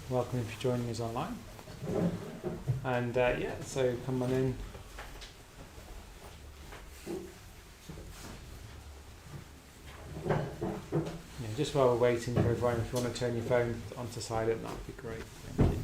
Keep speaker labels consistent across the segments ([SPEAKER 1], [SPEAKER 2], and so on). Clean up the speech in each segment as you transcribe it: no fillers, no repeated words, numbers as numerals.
[SPEAKER 1] Welcome if you're joining us online. And so come on in. Just while we're waiting for everyone, if you want to turn your phone onto silent, that would be great. Thank you.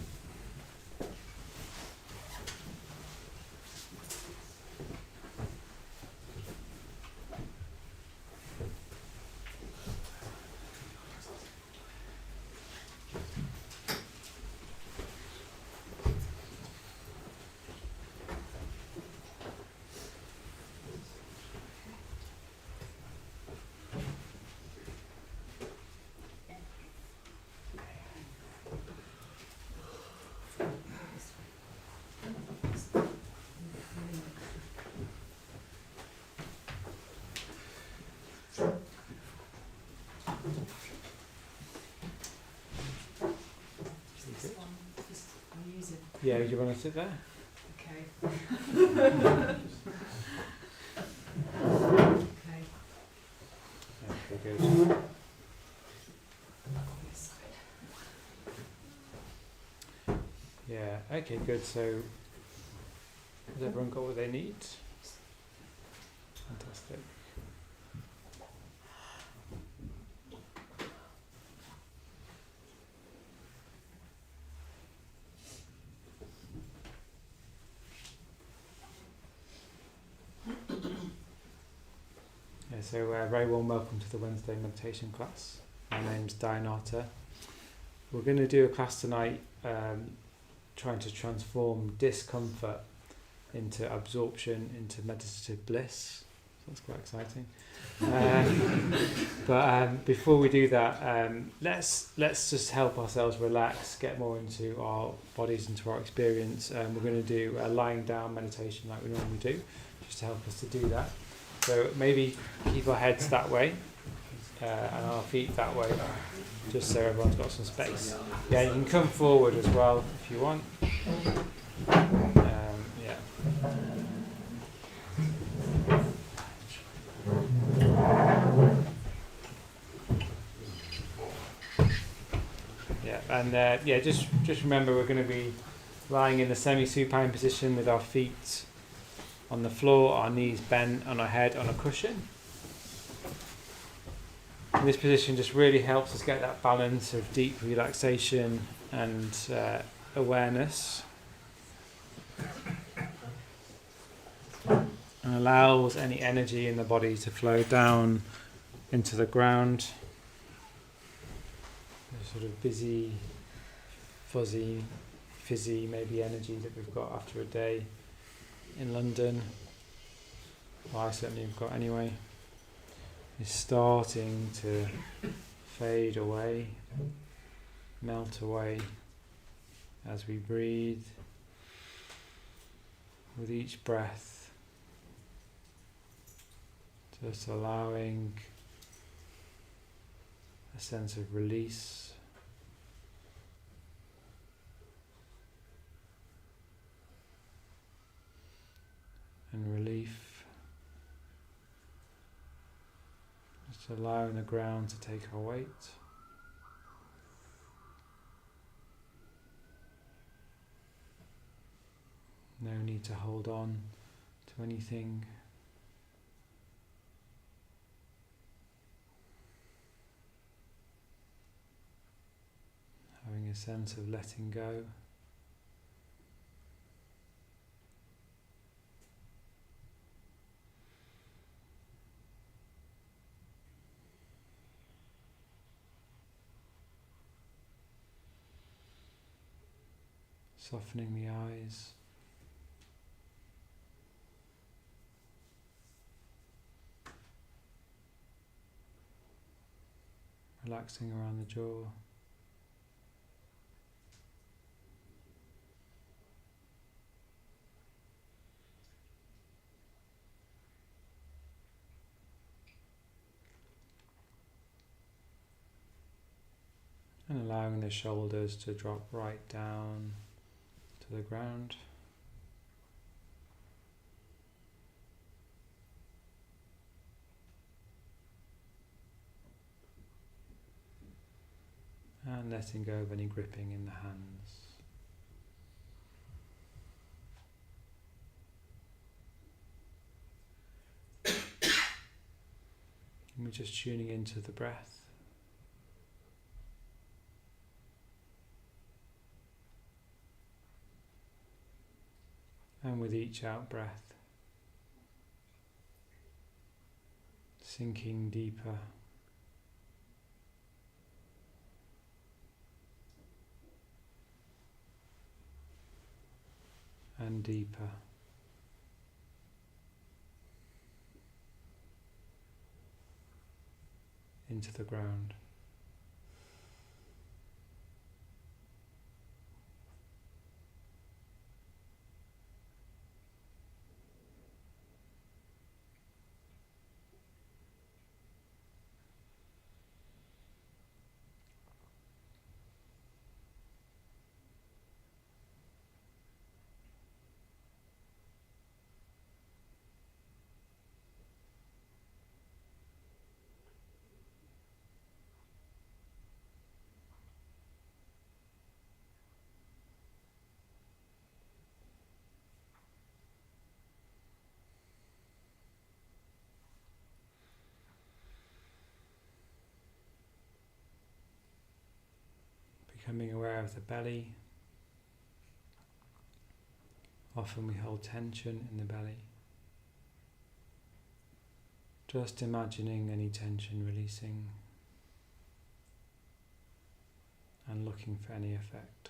[SPEAKER 1] Yeah, do you want to sit there?
[SPEAKER 2] Okay. Okay.
[SPEAKER 1] Okay, good. Yeah, okay, good. So, has everyone got what they need? Fantastic. So very warm welcome to the Wednesday meditation class. My name's Dianata. We're going to do a class tonight trying to transform discomfort into absorption, into meditative bliss. So that's quite exciting. But before we do that, let's just help ourselves relax, get more into our bodies, into our experience. We're going to do a lying down meditation like we normally do, just to help us to do that. So maybe keep our heads that way and our feet that way, just so everyone's got some space. Yeah, you can come forward as well if you want. Just remember we're going to be lying in the semi-supine position with our feet on the floor, our knees bent, on our head on a cushion. And this position just really helps us get that balance of deep relaxation and awareness, and allows any energy in the body to flow down into the ground. The sort of busy, fuzzy, fizzy maybe energy that we've got after a day in London, well, I certainly have got anyway, is starting to fade away, melt away as we breathe. With each breath, just allowing a sense of release. And relief, just allowing the ground to take our weight. No need to hold on to anything. Having a sense of letting go. Softening the eyes. Relaxing around the jaw. And allowing the shoulders to drop right down to the ground. and letting go of any gripping in the hands. And we're just tuning into the breath. And with each out breath, sinking deeper and deeper into the ground. Becoming aware of the belly. Often we hold tension in the belly. Just imagining any tension releasing and looking for any effect.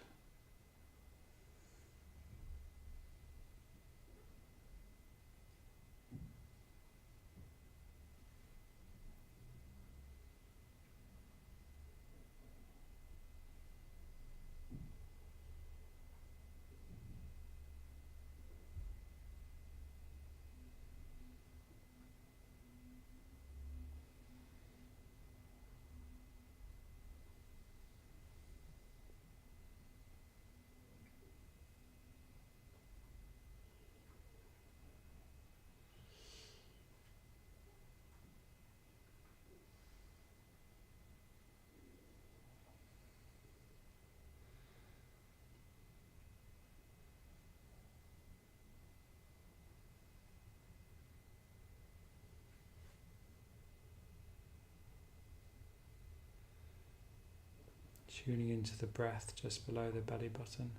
[SPEAKER 1] Tuning into the breath just below the belly button.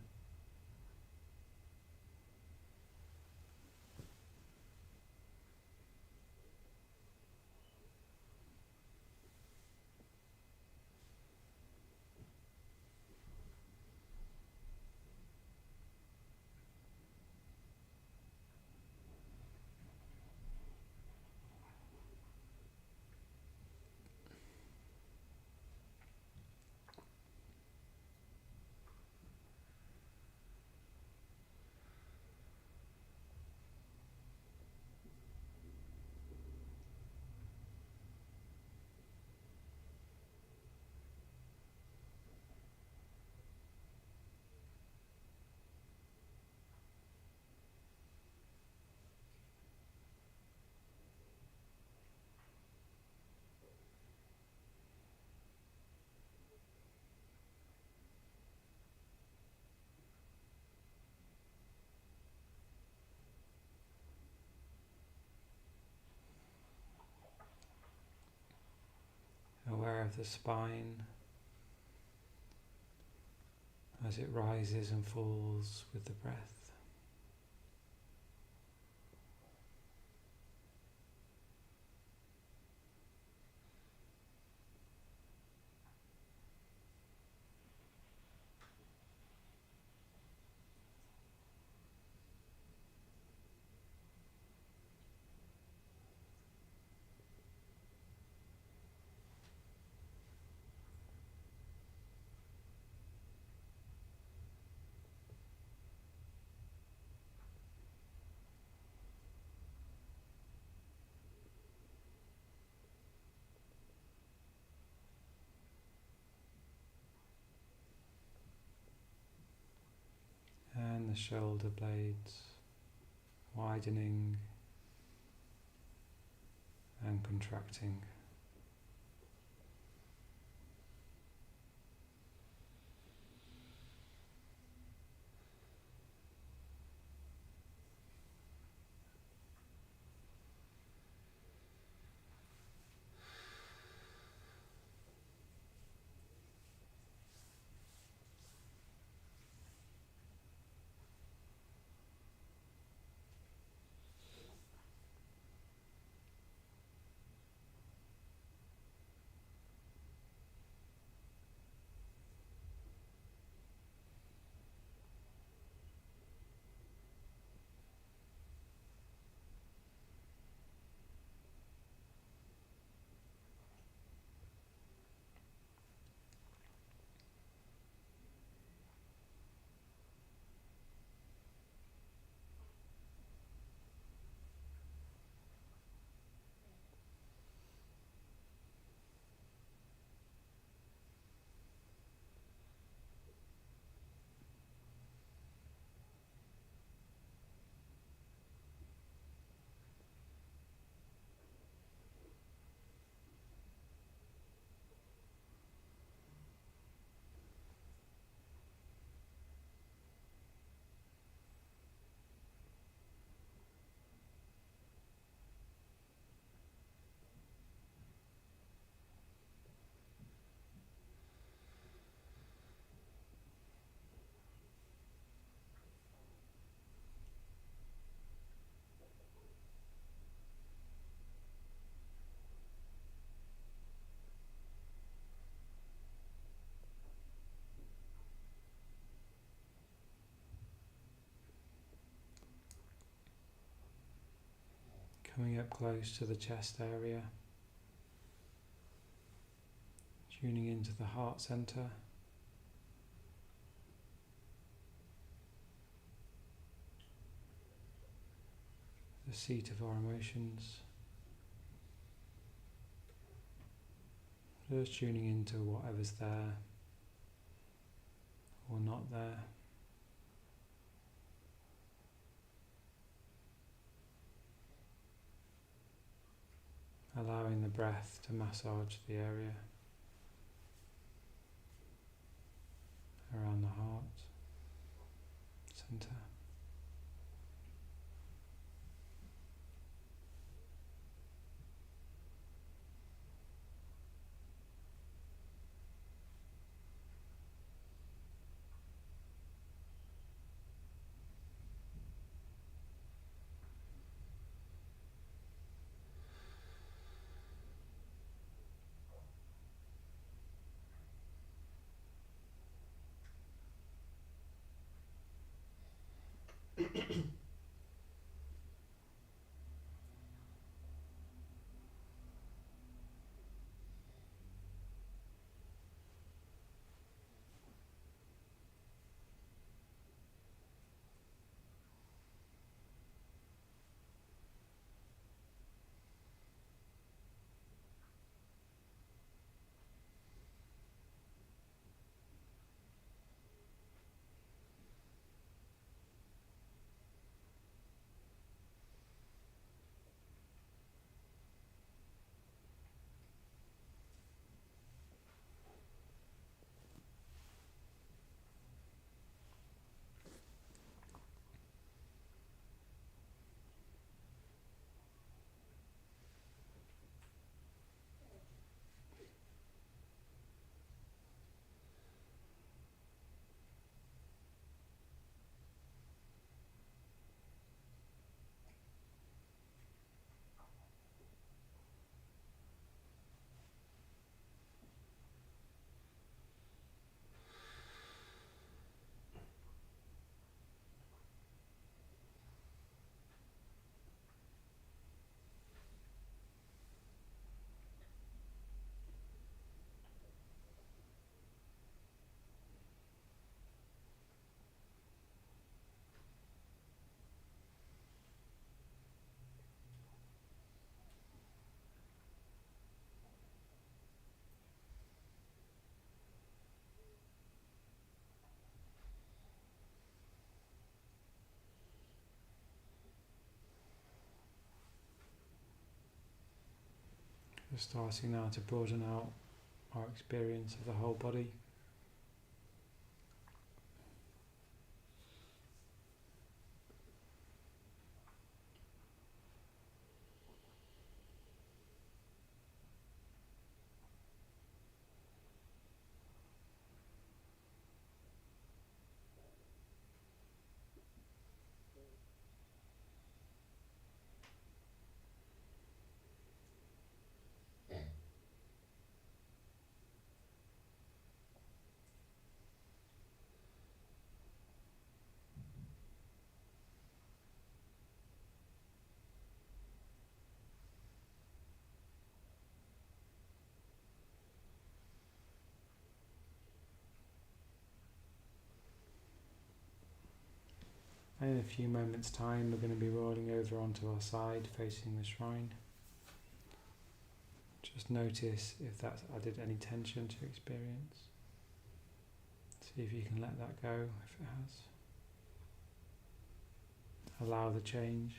[SPEAKER 1] Aware of the spine as it rises and falls with the breath. And the shoulder blades widening and contracting. Coming up close to the chest area, tuning into the heart center, the seat of our emotions. Just tuning into whatever's there or not there. Allowing the breath to massage the area around the heart center. We're starting now to broaden out our experience of the whole body. And in a few moments' time, we're going to be rolling over onto our side, facing the shrine. Just notice if that's added any tension to experience. See if you can let that go if it has. Allow the change.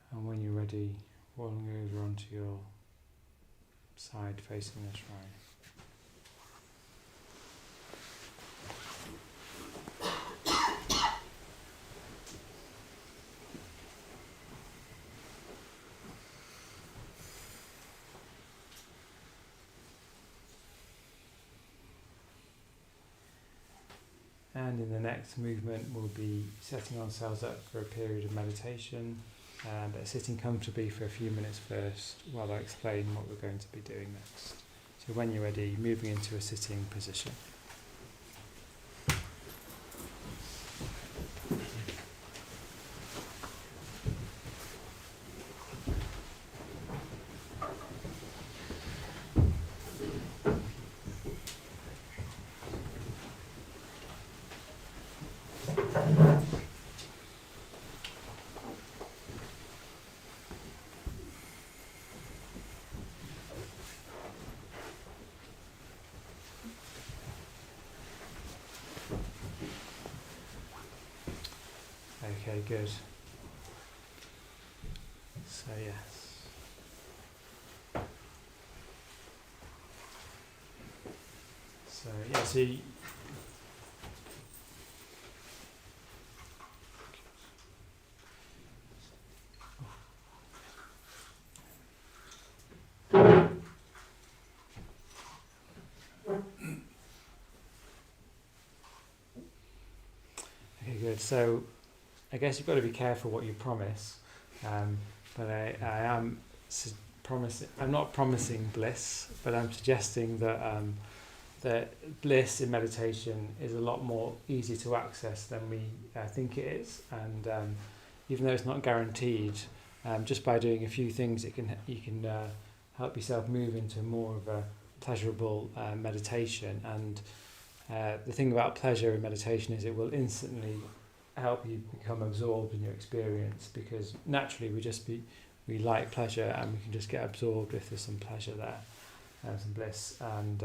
[SPEAKER 1] And when you're ready, rolling over onto your side facing the shrine. And in the next movement, we'll be setting ourselves up for a period of meditation, but sitting comfortably for a few minutes first while I explain what we're going to be doing next. So when you're ready, moving into a sitting position. Okay, good. So yes. So yeah, so okay, good. So I guess you've got to be careful what you promise, but I am promising. I'm not promising bliss, but I'm suggesting that bliss in meditation is a lot more easy to access than we think it is, and even though it's not guaranteed, just by doing a few things, you can help yourself move into more of a pleasurable meditation. And the thing about pleasure in meditation is it will instantly help you become absorbed in your experience, because naturally we like pleasure and we can just get absorbed if there's some pleasure there, some bliss, and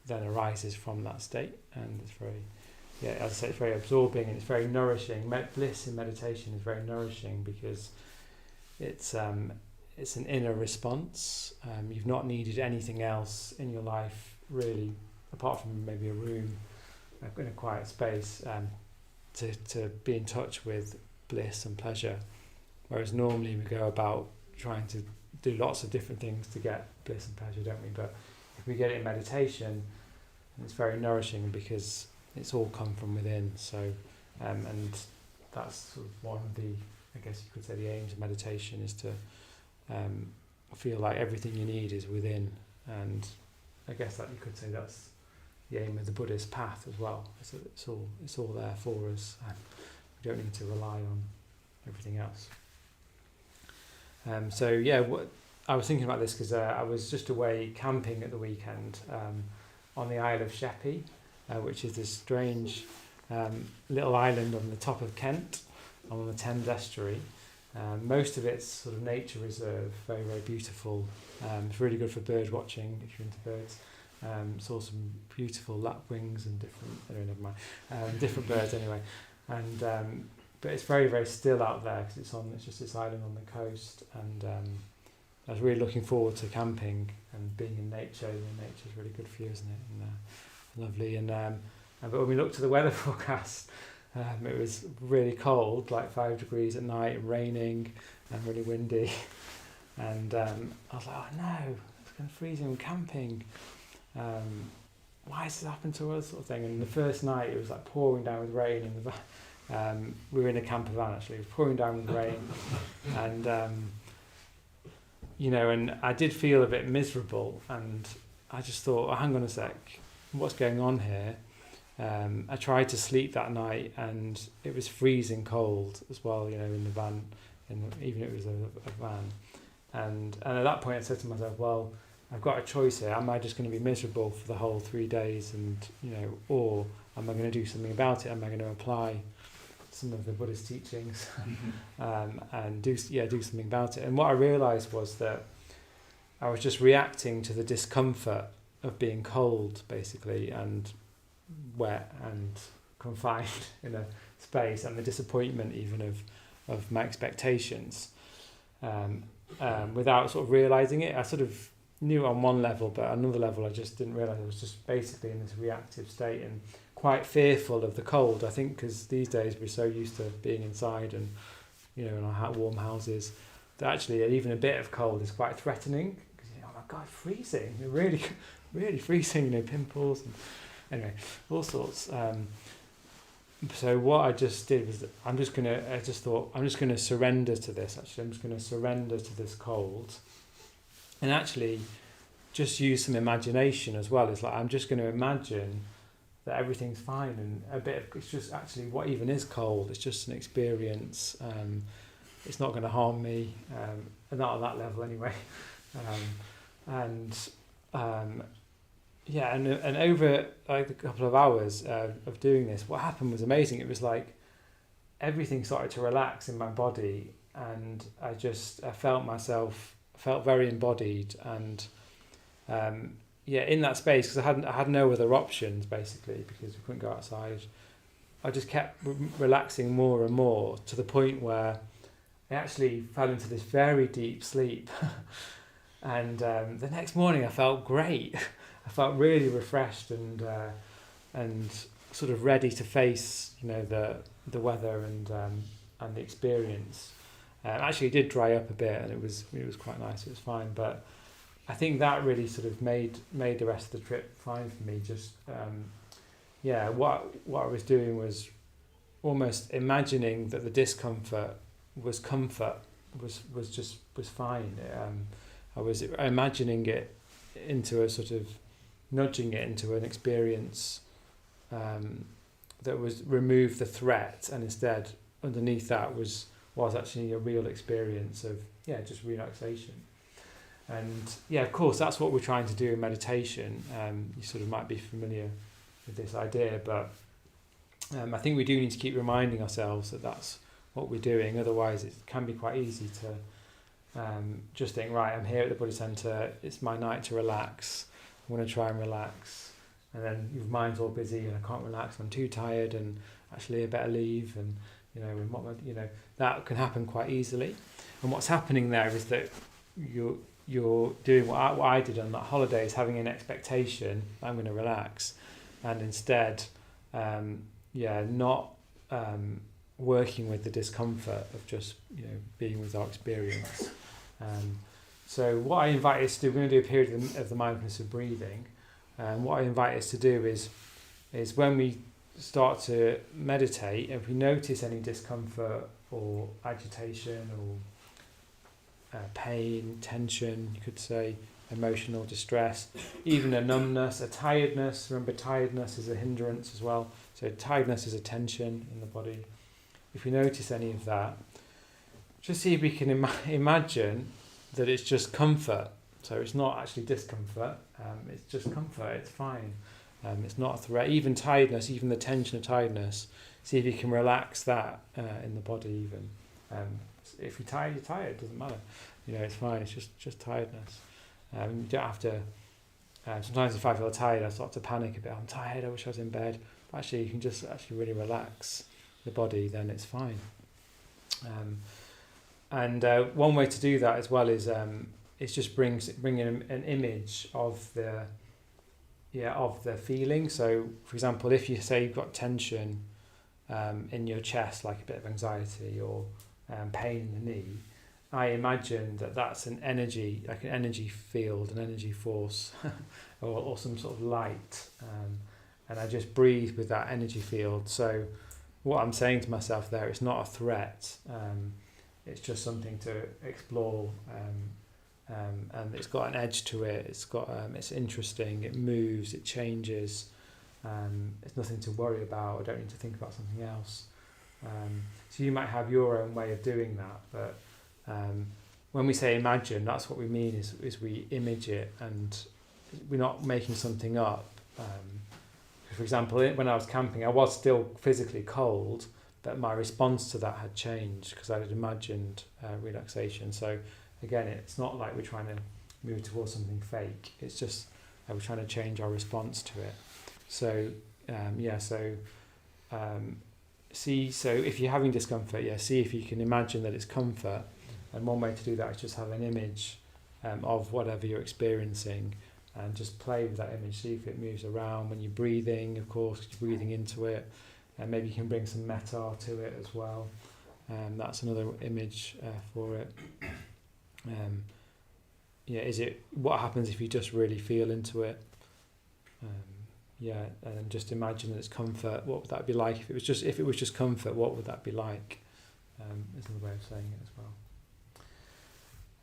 [SPEAKER 1] then arises from that state. And it's very, as I say, it's very absorbing and it's very nourishing. Bliss in meditation is very nourishing because it's an inner response. You've not needed anything else in your life really, apart from maybe a room in a quiet space, to be in touch with bliss and pleasure, whereas normally we go about trying to do lots of different things to get bliss and pleasure, don't we? But if we get it in meditation, it's very nourishing because it's all come from within. So and that's sort of one of the, I guess you could say, the aims of meditation is to feel like everything you need is within. And I guess that you could say that's the aim of the Buddhist path as well. It's all there for us, and we don't need to rely on everything else. I was thinking about this because I was just away camping at the weekend on the Isle of Sheppey, which is this strange little island on the top of Kent, on the Thames estuary. Most of it's sort of nature reserve, very, very beautiful. It's really good for bird watching if you're into birds. Saw some beautiful lapwings and different birds anyway. And but it's very, very still out there because it's just this island on the coast. And I was really looking forward to camping and being in nature. Nature's really good for you, isn't it? And lovely. And but when we looked at the weather forecast, it was really cold, like 5 degrees at night, and raining, and really windy. And I was like, oh no, it's going to freeze in camping. Why has this happened to us, sort of thing. And the first night it was like pouring down with rain in the van. We were in a camper van actually, it was pouring down with rain. And and I did feel a bit miserable, and I just thought, oh, hang on a sec, what's going on here? I tried to sleep that night and it was freezing cold as well, in the van, even if it was a van. And at that point I said to myself, well, I've got a choice here. Am I just going to be miserable for the whole 3 days, and or am I going to do something about it? Am I going to apply some of the Buddhist teachings and do something about it? And what I realised was that I was just reacting to the discomfort of being cold, basically, and wet and confined in a space, and the disappointment even of my expectations, without sort of realising it. I sort of knew on one level, but on another level I just didn't realise I was just basically in this reactive state and quite fearful of the cold. I think because these days we're so used to being inside and in our warm houses, that actually even a bit of cold is quite threatening, because oh my god, freezing, really really freezing, pimples and anyway, all sorts. So what I just did was I'm just going to surrender to this. Actually, I'm just going to surrender to this cold. And actually, just use some imagination as well. It's like I'm just going to imagine that everything's fine, and it's just actually what even is cold. It's just an experience. It's not going to harm me, not on that level anyway. And over like a couple of hours of doing this, what happened was amazing. It was like everything started to relax in my body, and I felt very embodied, and in that space, because I had no other options basically, because we couldn't go outside. I just kept relaxing more and more, to the point where I actually fell into this very deep sleep. And the next morning I felt great. I felt really refreshed and sort of ready to face, the weather and the experience. Actually, it did dry up a bit, and it was quite nice. It was fine, but I think that really sort of made the rest of the trip fine for me. Just what I was doing was almost imagining that the discomfort was comfort, was fine. I was imagining it into a sort of nudging it into an experience that was remove the threat, and instead underneath that was actually a real experience of just relaxation. And of course that's what we're trying to do in meditation. You sort of might be familiar with this idea, but I think we do need to keep reminding ourselves that that's what we're doing. Otherwise it can be quite easy to just think, right, I'm here at the Buddhist Centre, it's my night to relax, I want to try and relax, and then your mind's all busy and I can't relax, I'm too tired, and actually I better leave, and that can happen quite easily. And what's happening there is that you're doing what I did on that holiday, is having an expectation I'm going to relax, and instead not working with the discomfort of just being with our experience. So what I invite us to do, we're going to do a period of the mindfulness of breathing, and what I invite us to do is when we start to meditate, if we notice any discomfort or agitation or pain, tension, you could say, emotional distress, even a numbness, a tiredness. Remember, tiredness is a hindrance as well. So tiredness is a tension in the body. If we notice any of that, just see if we can imagine that it's just comfort. So it's not actually discomfort, it's just comfort, it's fine. It's not a threat. Even tiredness, even the tension of tiredness, see if you can relax that in the body even. If you're tired, it doesn't matter. It's fine, it's just tiredness. You don't have to... sometimes if I feel tired, I start to panic a bit. I'm tired, I wish I was in bed. But actually, you can just actually really relax the body, then it's fine. And one way to do that as well is just bringing an image of the feeling. So, for example, if you say you've got tension in your chest, like a bit of anxiety or pain in the knee, I imagine that's an energy, like an energy field, an energy force, or some sort of light, and I just breathe with that energy field. So what I'm saying to myself there, it's not a threat, it's just something to explore, and it's got an edge to it, it's interesting, it moves, it changes, it's nothing to worry about, I don't need to think about something else. So you might have your own way of doing that, but when we say imagine, that's what we mean is we image it, and we're not making something up. For example, when I was camping, I was still physically cold, but my response to that had changed because I had imagined relaxation. So again, it's not like we're trying to move towards something fake. It's just we're trying to change our response to it. So so if you're having discomfort, see if you can imagine that it's comfort. And one way to do that is just have an image of whatever you're experiencing, and just play with that image. See if it moves around when you're breathing, of course, you're breathing into it. And maybe you can bring some metta to it as well. That's another image for it. Is it what happens if you just really feel into it? And just imagine that it's comfort. What would that be like if it was just comfort? What would that be like? Is another way of saying it as well.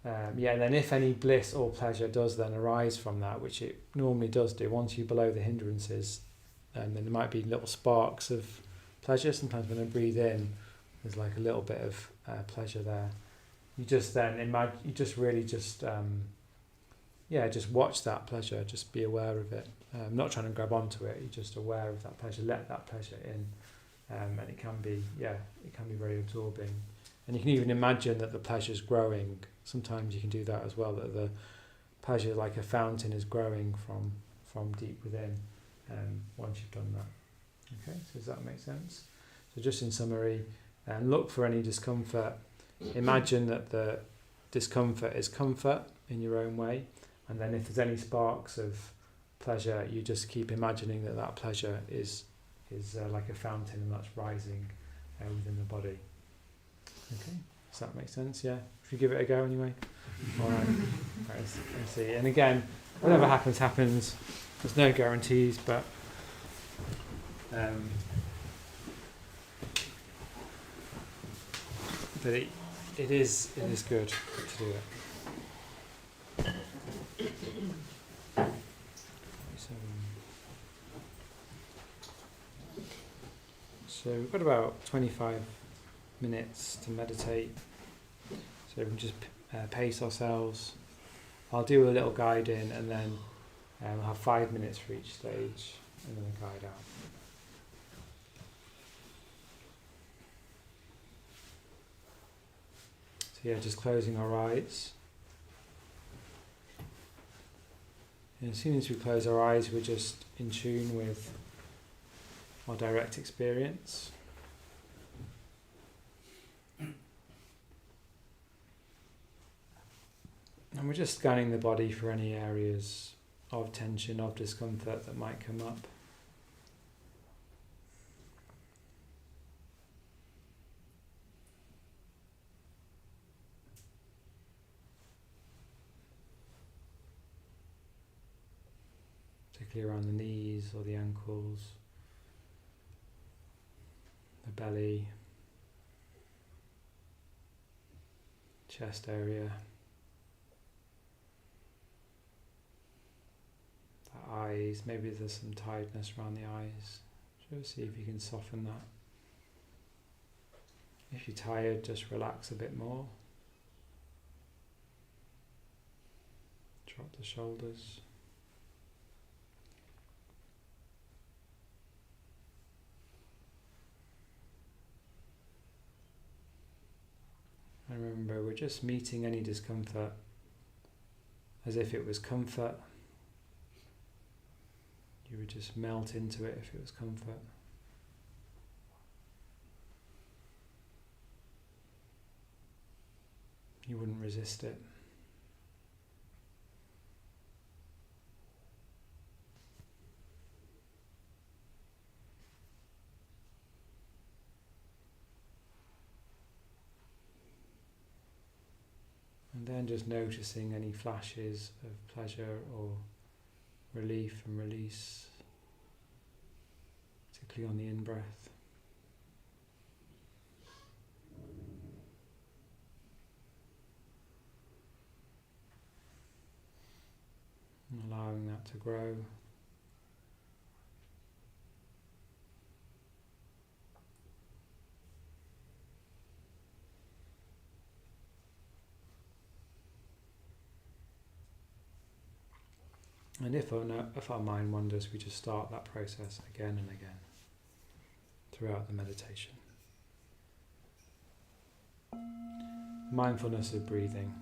[SPEAKER 1] And then if any bliss or pleasure does then arise from that, which it normally does do, once you're below the hindrances, then there might be little sparks of pleasure. Sometimes when I breathe in, there's like a little bit of pleasure there. You just then imagine, you just really just watch that pleasure, just be aware of it. Not trying to grab onto it, you're just aware of that pleasure, let that pleasure in. And it can be very absorbing. And you can even imagine that the pleasure's growing. Sometimes you can do that as well, that the pleasure, like a fountain, is growing from deep within once you've done that. Okay, so does that make sense? So just in summary, look for any discomfort. Imagine that the discomfort is comfort in your own way. And then if there's any sparks of pleasure, you just keep imagining that pleasure is like a fountain and that's rising within the body. Okay, does that make sense? Yeah? Should we give it a go anyway? All right. Let's see. And again, whatever happens, happens. There's no guarantees, but it is good to do it. So we've got about 25 minutes to meditate, so we can just pace ourselves. I'll do a little guide in, and then we'll have 5 minutes for each stage, and then a guide out. So yeah, just closing our eyes. And as soon as we close our eyes, we're just in tune with our direct experience. And we're just scanning the body for any areas of tension, of discomfort that might come up. Particularly around the knees or the ankles, the belly, chest area, the eyes. Maybe there's some tiredness around the eyes. Just see if you can soften that. If you're tired, just relax a bit more. Drop the shoulders. And remember, we're just meeting any discomfort as if it was comfort. You would just melt into it if it was comfort. You wouldn't resist it. And then just noticing any flashes of pleasure or relief and release, particularly on the in-breath. And allowing that to grow. And if our mind wanders, we just start that process again and again throughout the meditation. Mindfulness of breathing.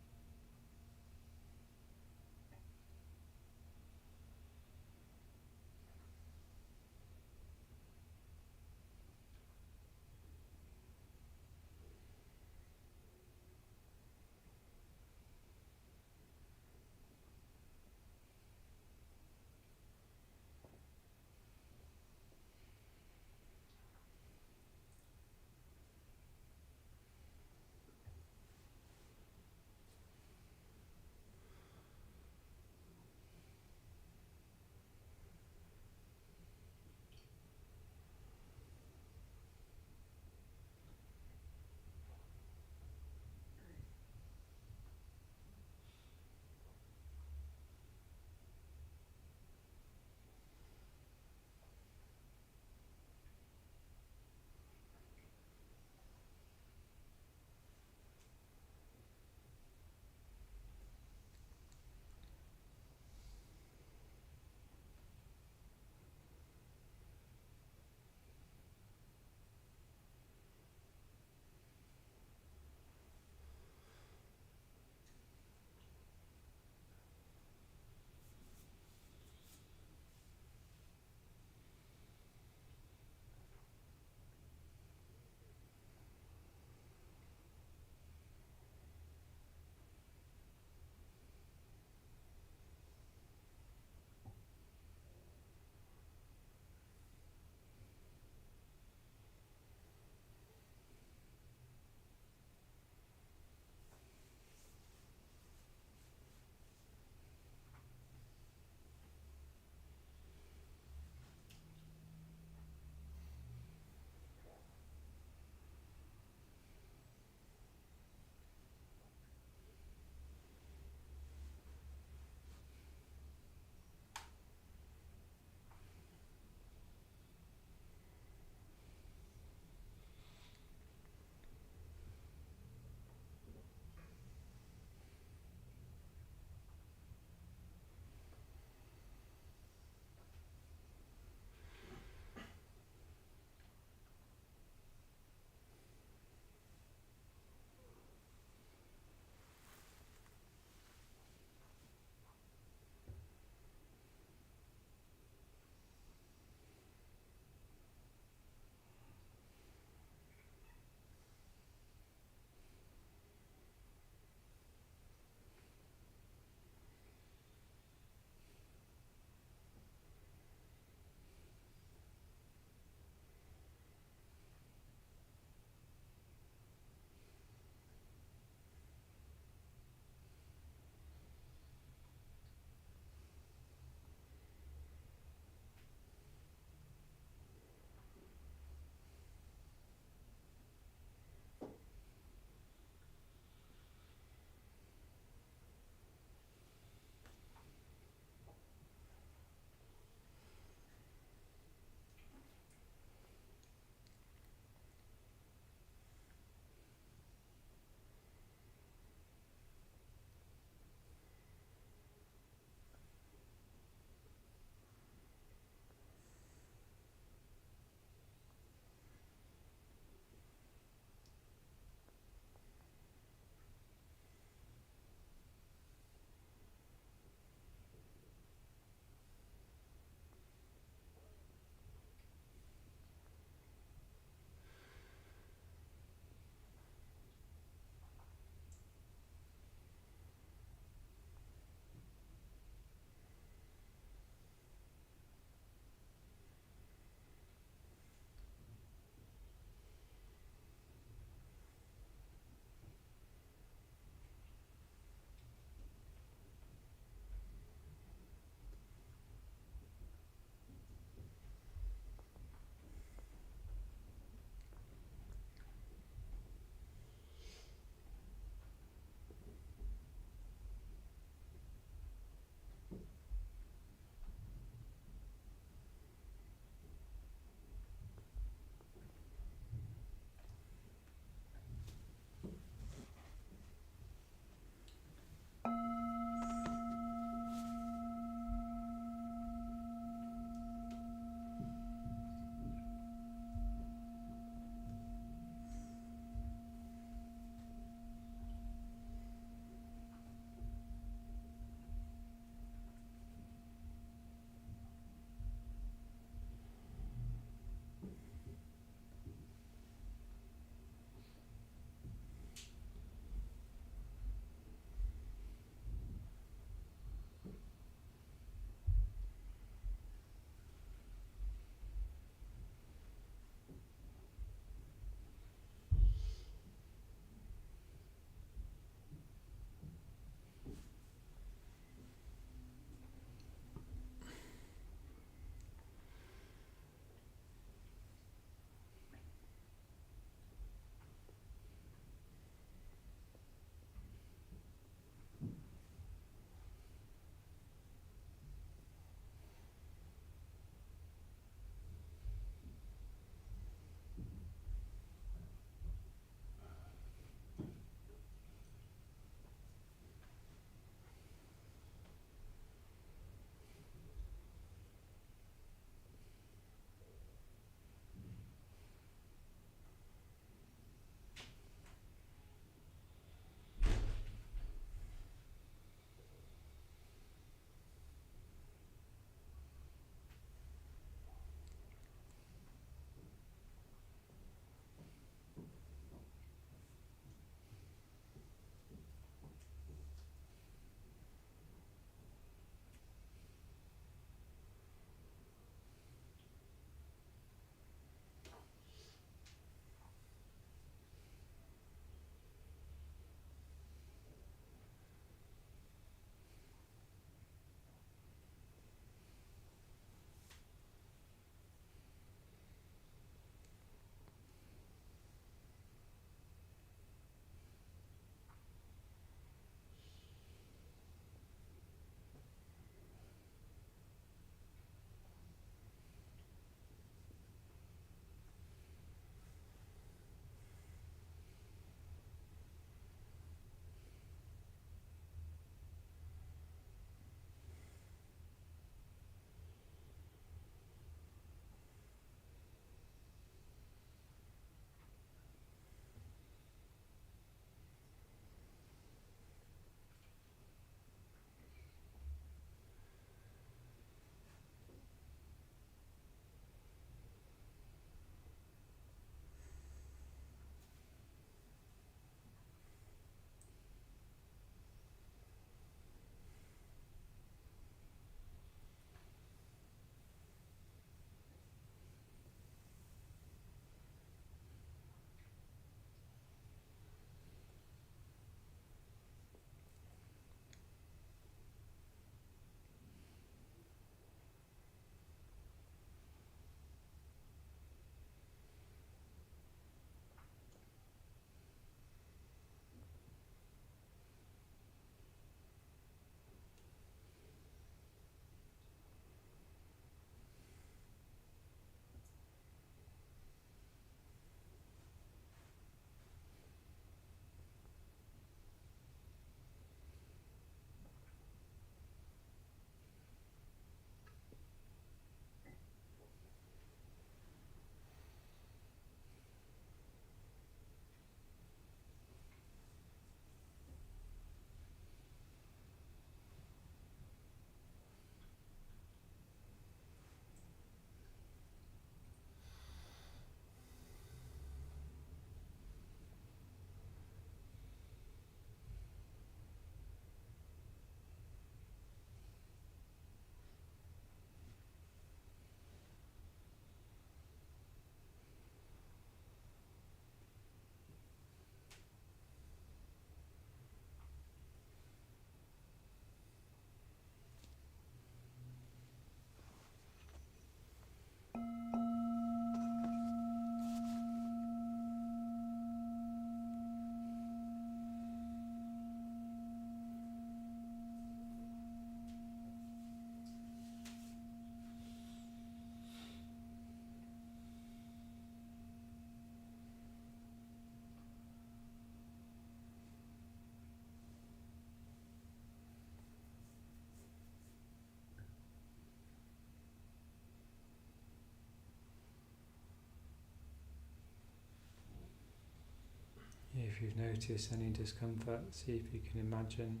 [SPEAKER 1] you've noticed any discomfort, see if you can imagine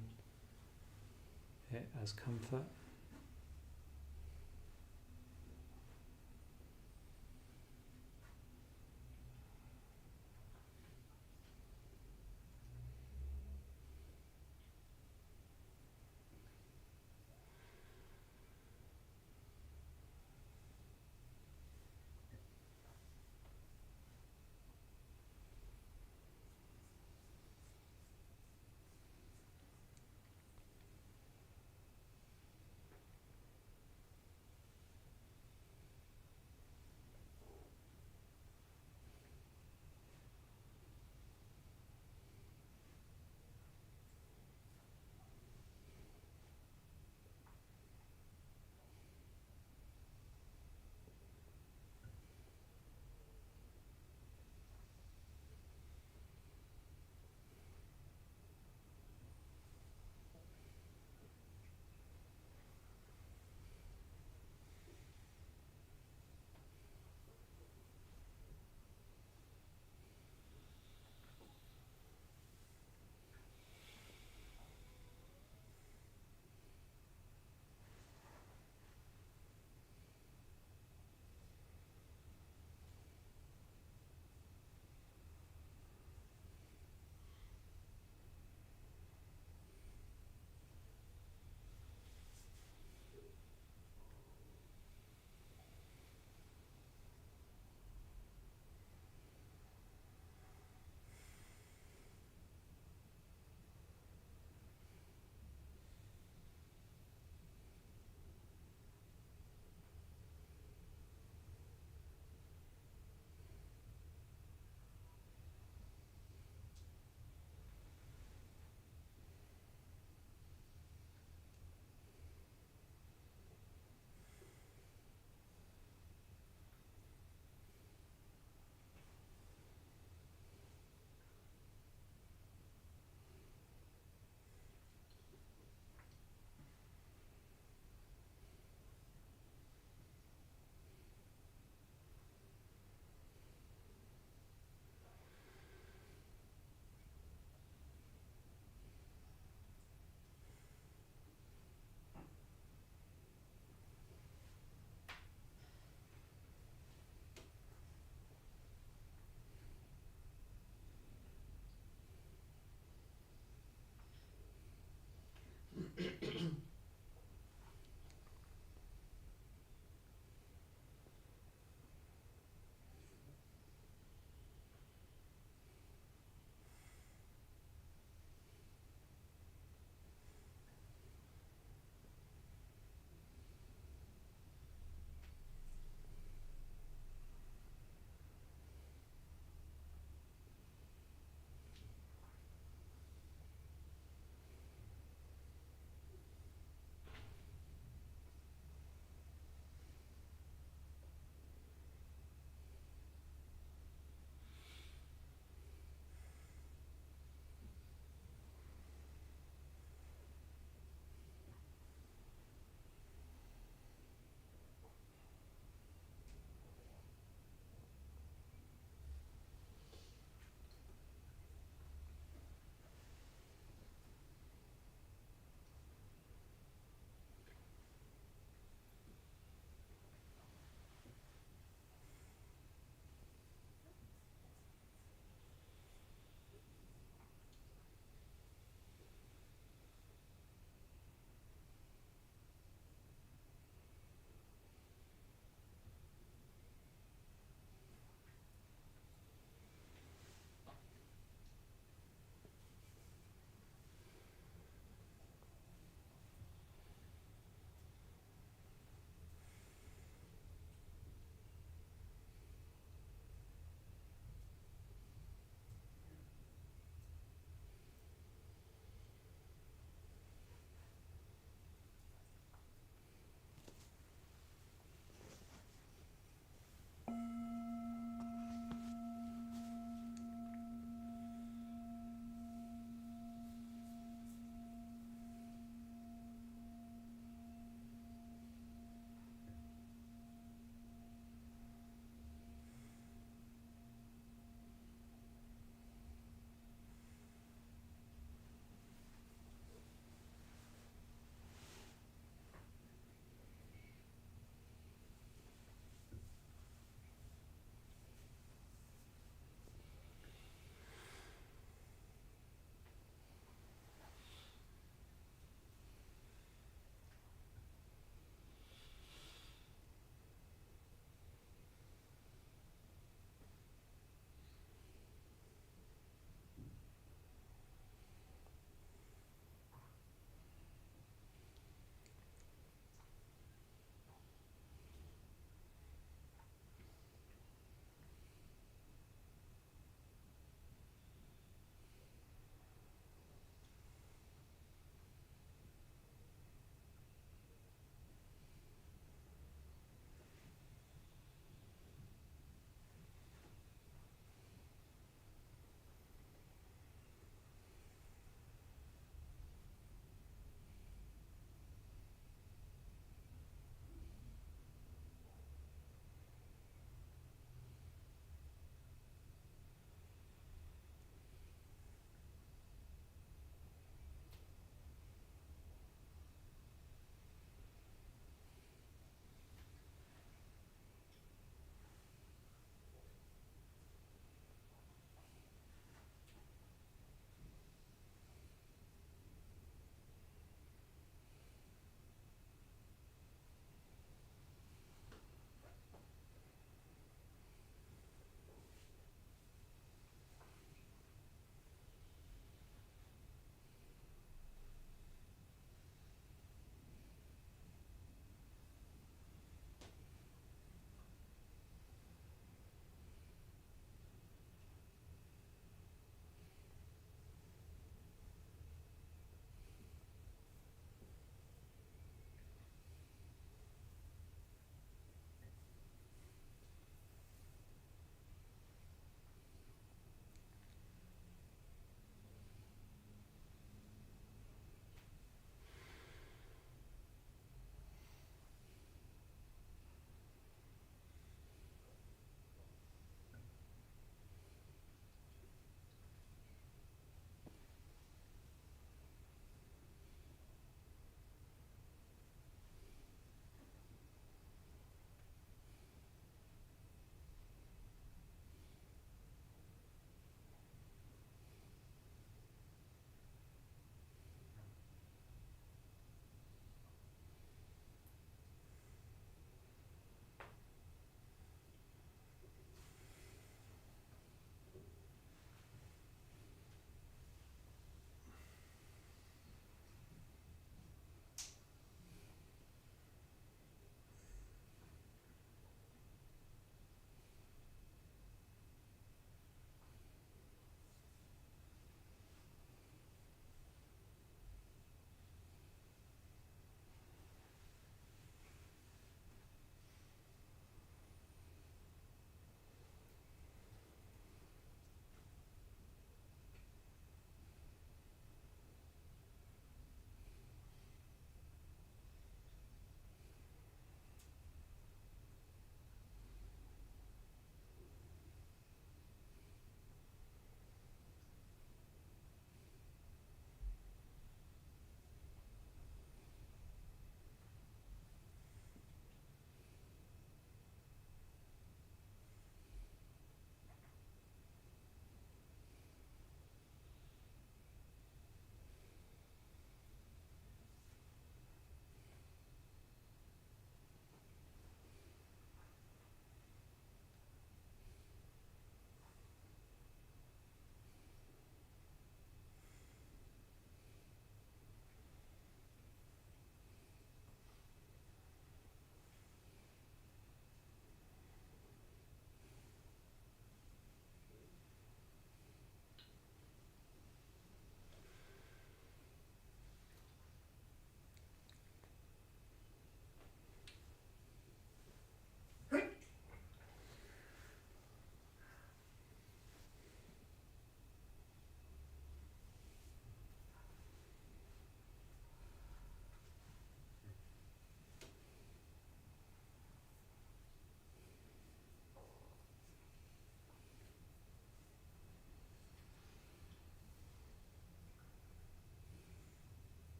[SPEAKER 1] it as comfort.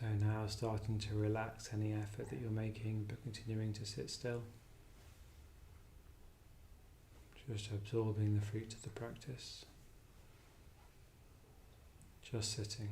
[SPEAKER 1] So now starting to relax any effort that you're making, but continuing to sit still. Just absorbing the fruits of the practice. Just sitting.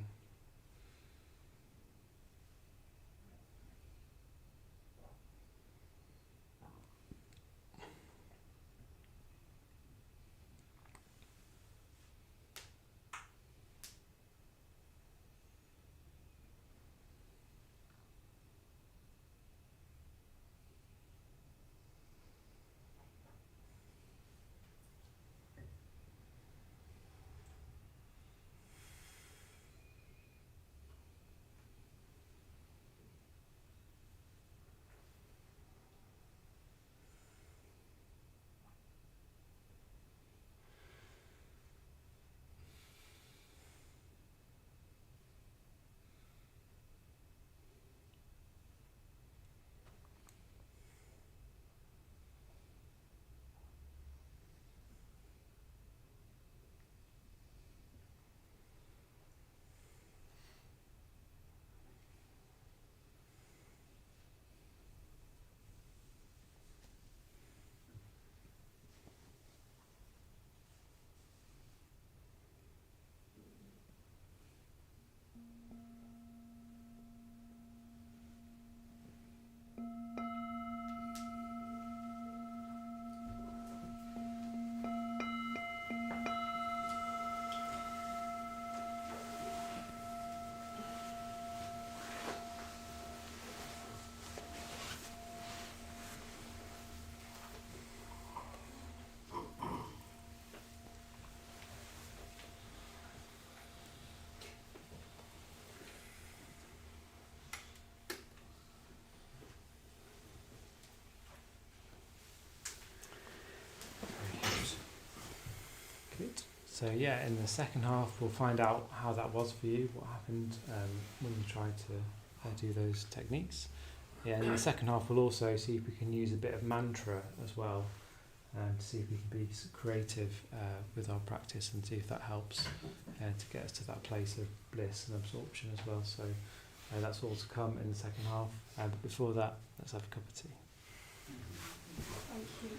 [SPEAKER 1] Good. So yeah, in the second half we'll find out how that was for you, what happened when you tried to do those techniques. Yeah, in the second half we'll also see if we can use a bit of mantra as well, to see if we can be creative with our practice and see if that helps to get us to that place of bliss and absorption as well. So that's all to come in the second half. But before that, let's have a cup of tea.
[SPEAKER 2] Thank you.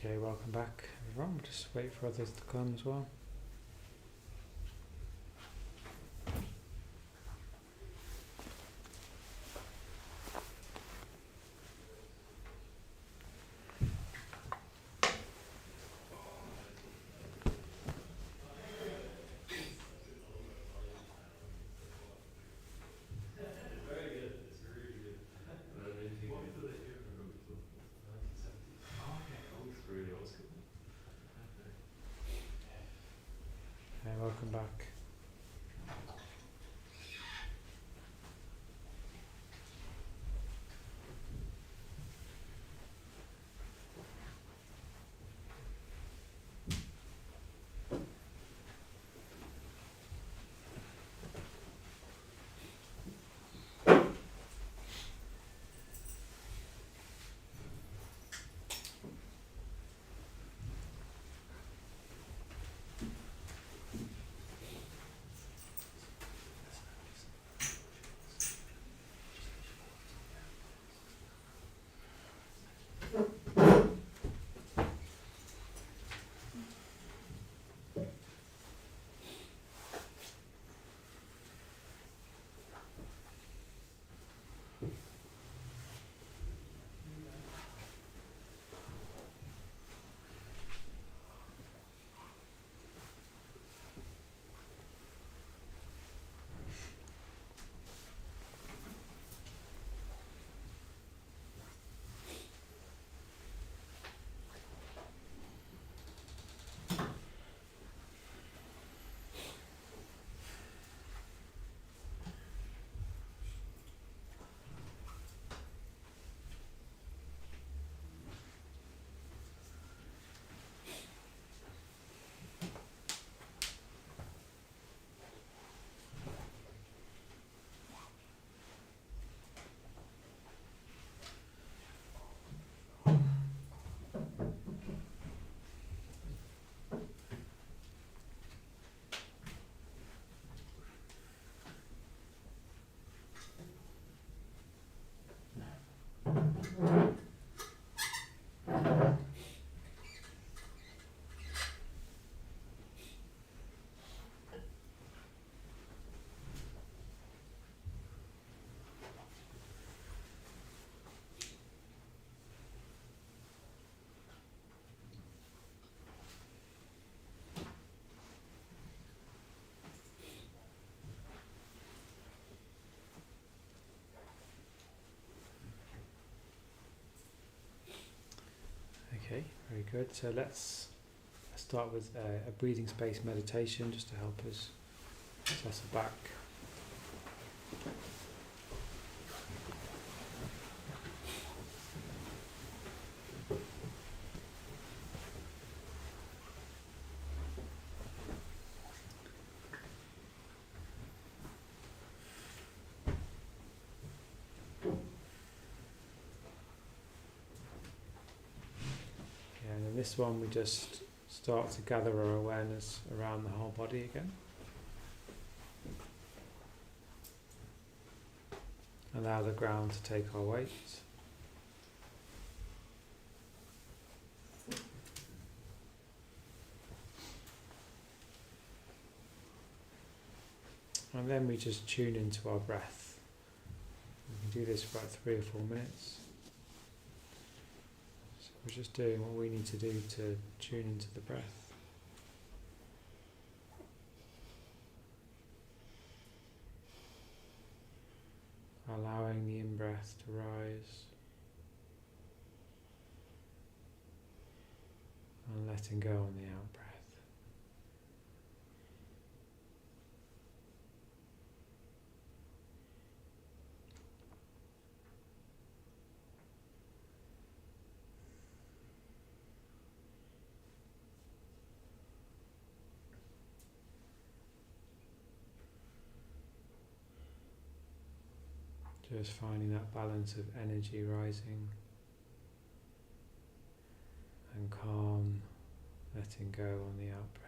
[SPEAKER 1] Okay, welcome back everyone. We'll just wait for others to come as well. Okay, welcome back. Okay, very good. So let's start with a breathing space meditation just to help us settle back. And in this one we just start to gather our awareness around the whole body again. Allow the ground to take our weight. And then we just tune into our breath. We can do this for about 3 or 4 minutes. So we're just doing what we need to do to tune into the breath. Allowing the in-breath to rise and letting go on the out-breath. Just finding that balance of energy rising and calm, letting go on the out breath.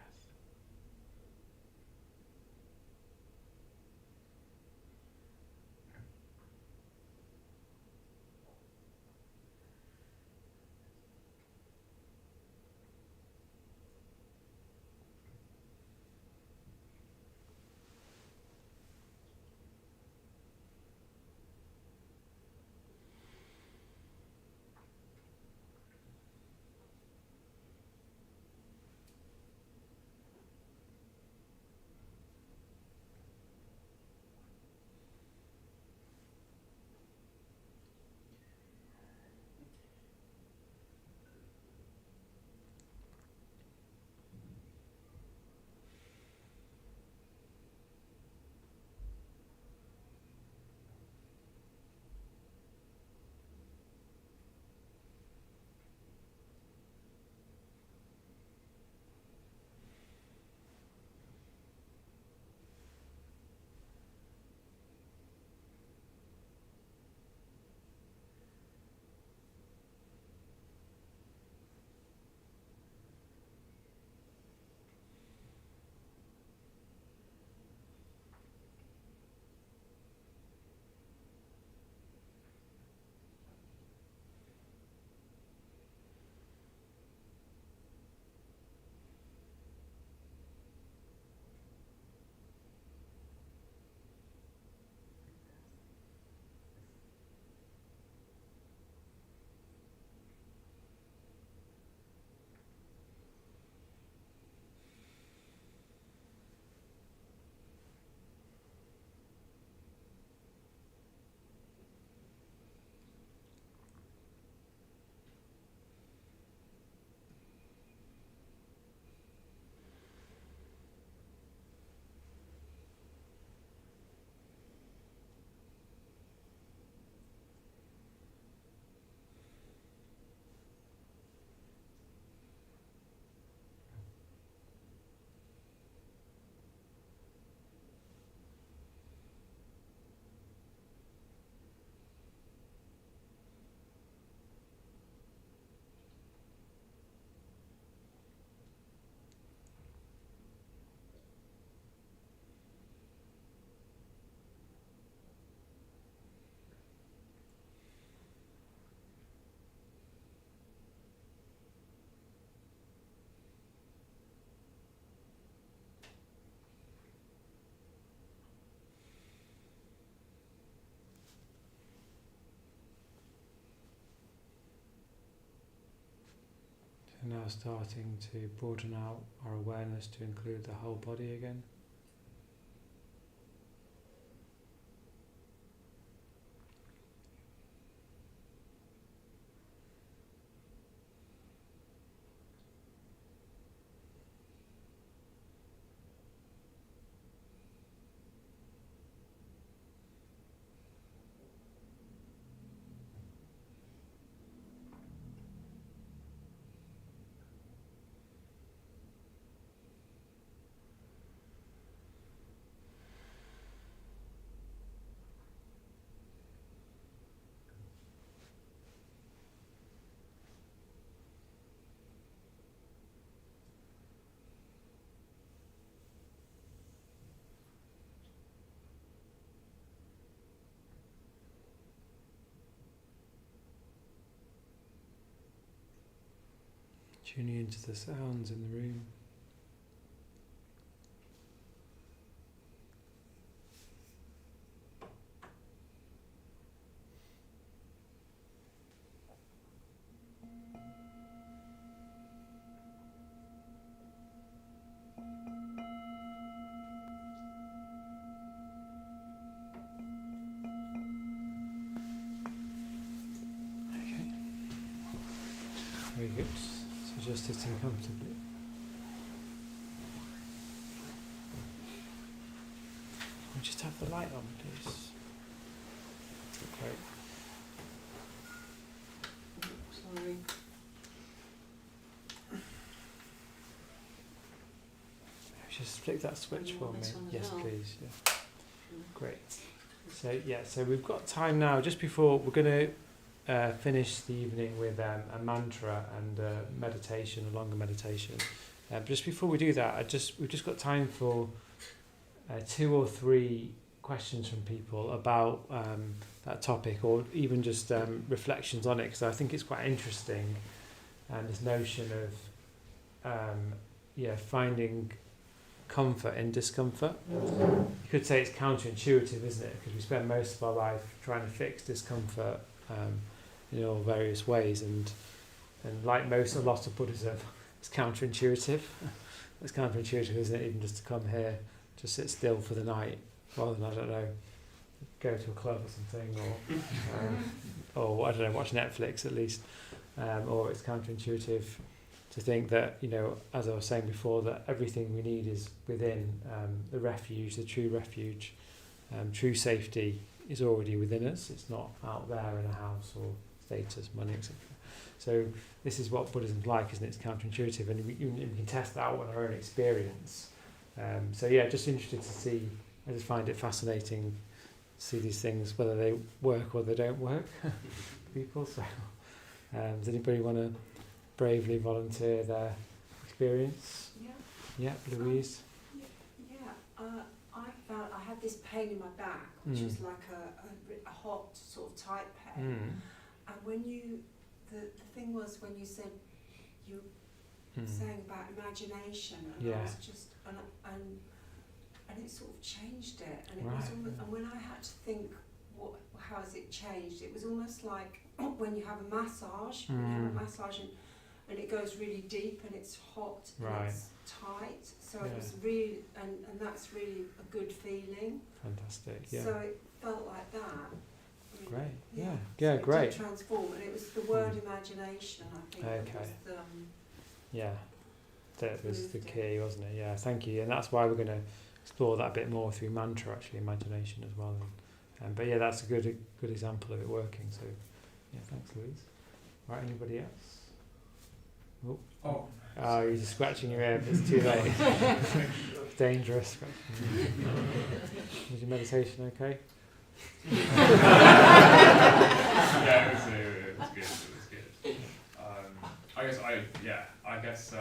[SPEAKER 1] And now starting to broaden out our awareness to include the whole body again. Tuning into the sounds in the room. Okay. Very good. So just sitting comfortably. We'll just have the light on, please. Great.
[SPEAKER 2] Sorry.
[SPEAKER 1] Just flick that switch
[SPEAKER 2] You
[SPEAKER 1] for
[SPEAKER 2] want
[SPEAKER 1] me.
[SPEAKER 2] this one as
[SPEAKER 1] Yes,
[SPEAKER 2] well?
[SPEAKER 1] please. Yeah. Great. So we've got time now. Just before we're going to finish the evening with a mantra and meditation, a longer meditation. But just before we do that, we've just got time for 2 or 3 questions from people about that topic, or even just reflections on it, because I think it's quite interesting. And this notion of finding comfort in discomfort. You could say it's counterintuitive, isn't it? Because we spend most of our life trying to fix discomfort in all various ways, and like a lot of Buddhism, it's counterintuitive. It's counterintuitive, isn't it? Even just to come here, just sit still for the night, rather than, I don't know, go to a club or something, or I don't know, watch Netflix at least. Or it's counterintuitive to think that, as I was saying before, that everything we need is within. The refuge, the true refuge, true safety is already within us. It's not out there in a house or status, money, etc. So this is what Buddhism's like, isn't it? It's counterintuitive, and we can test that out on our own experience. Just interested to see. I just find it fascinating to see these things, whether they work or they don't work for people. So does anybody want to bravely volunteer their experience?
[SPEAKER 2] Yeah.
[SPEAKER 1] Yeah, Louise?
[SPEAKER 2] I found I had this pain in my back, which is like a hot sort of tight pain. And when the thing was when you said you saying about imagination, and I was just and it sort of changed it, and it was almost, and when I had to think how has it changed, it was almost like when you have a massage, and it goes really deep and it's hot and it's tight, so it was really, and that's really a good feeling.
[SPEAKER 1] Fantastic. Yeah.
[SPEAKER 2] So it felt like that. Really.
[SPEAKER 1] Great.
[SPEAKER 2] So
[SPEAKER 1] Great.
[SPEAKER 2] It did transform, and it was the word imagination, I think.
[SPEAKER 1] Okay.
[SPEAKER 2] That was the,
[SPEAKER 1] that was the key, wasn't it? Yeah, thank you. And that's why we're going to explore that a bit more through mantra, actually, imagination as well. But that's a good example of it working. So, thanks, Louise. Right, anybody else? Oh, you're just scratching your ear, but it's too late. Dangerous scratching. Was your meditation okay?
[SPEAKER 3] Yeah, it was good. I guess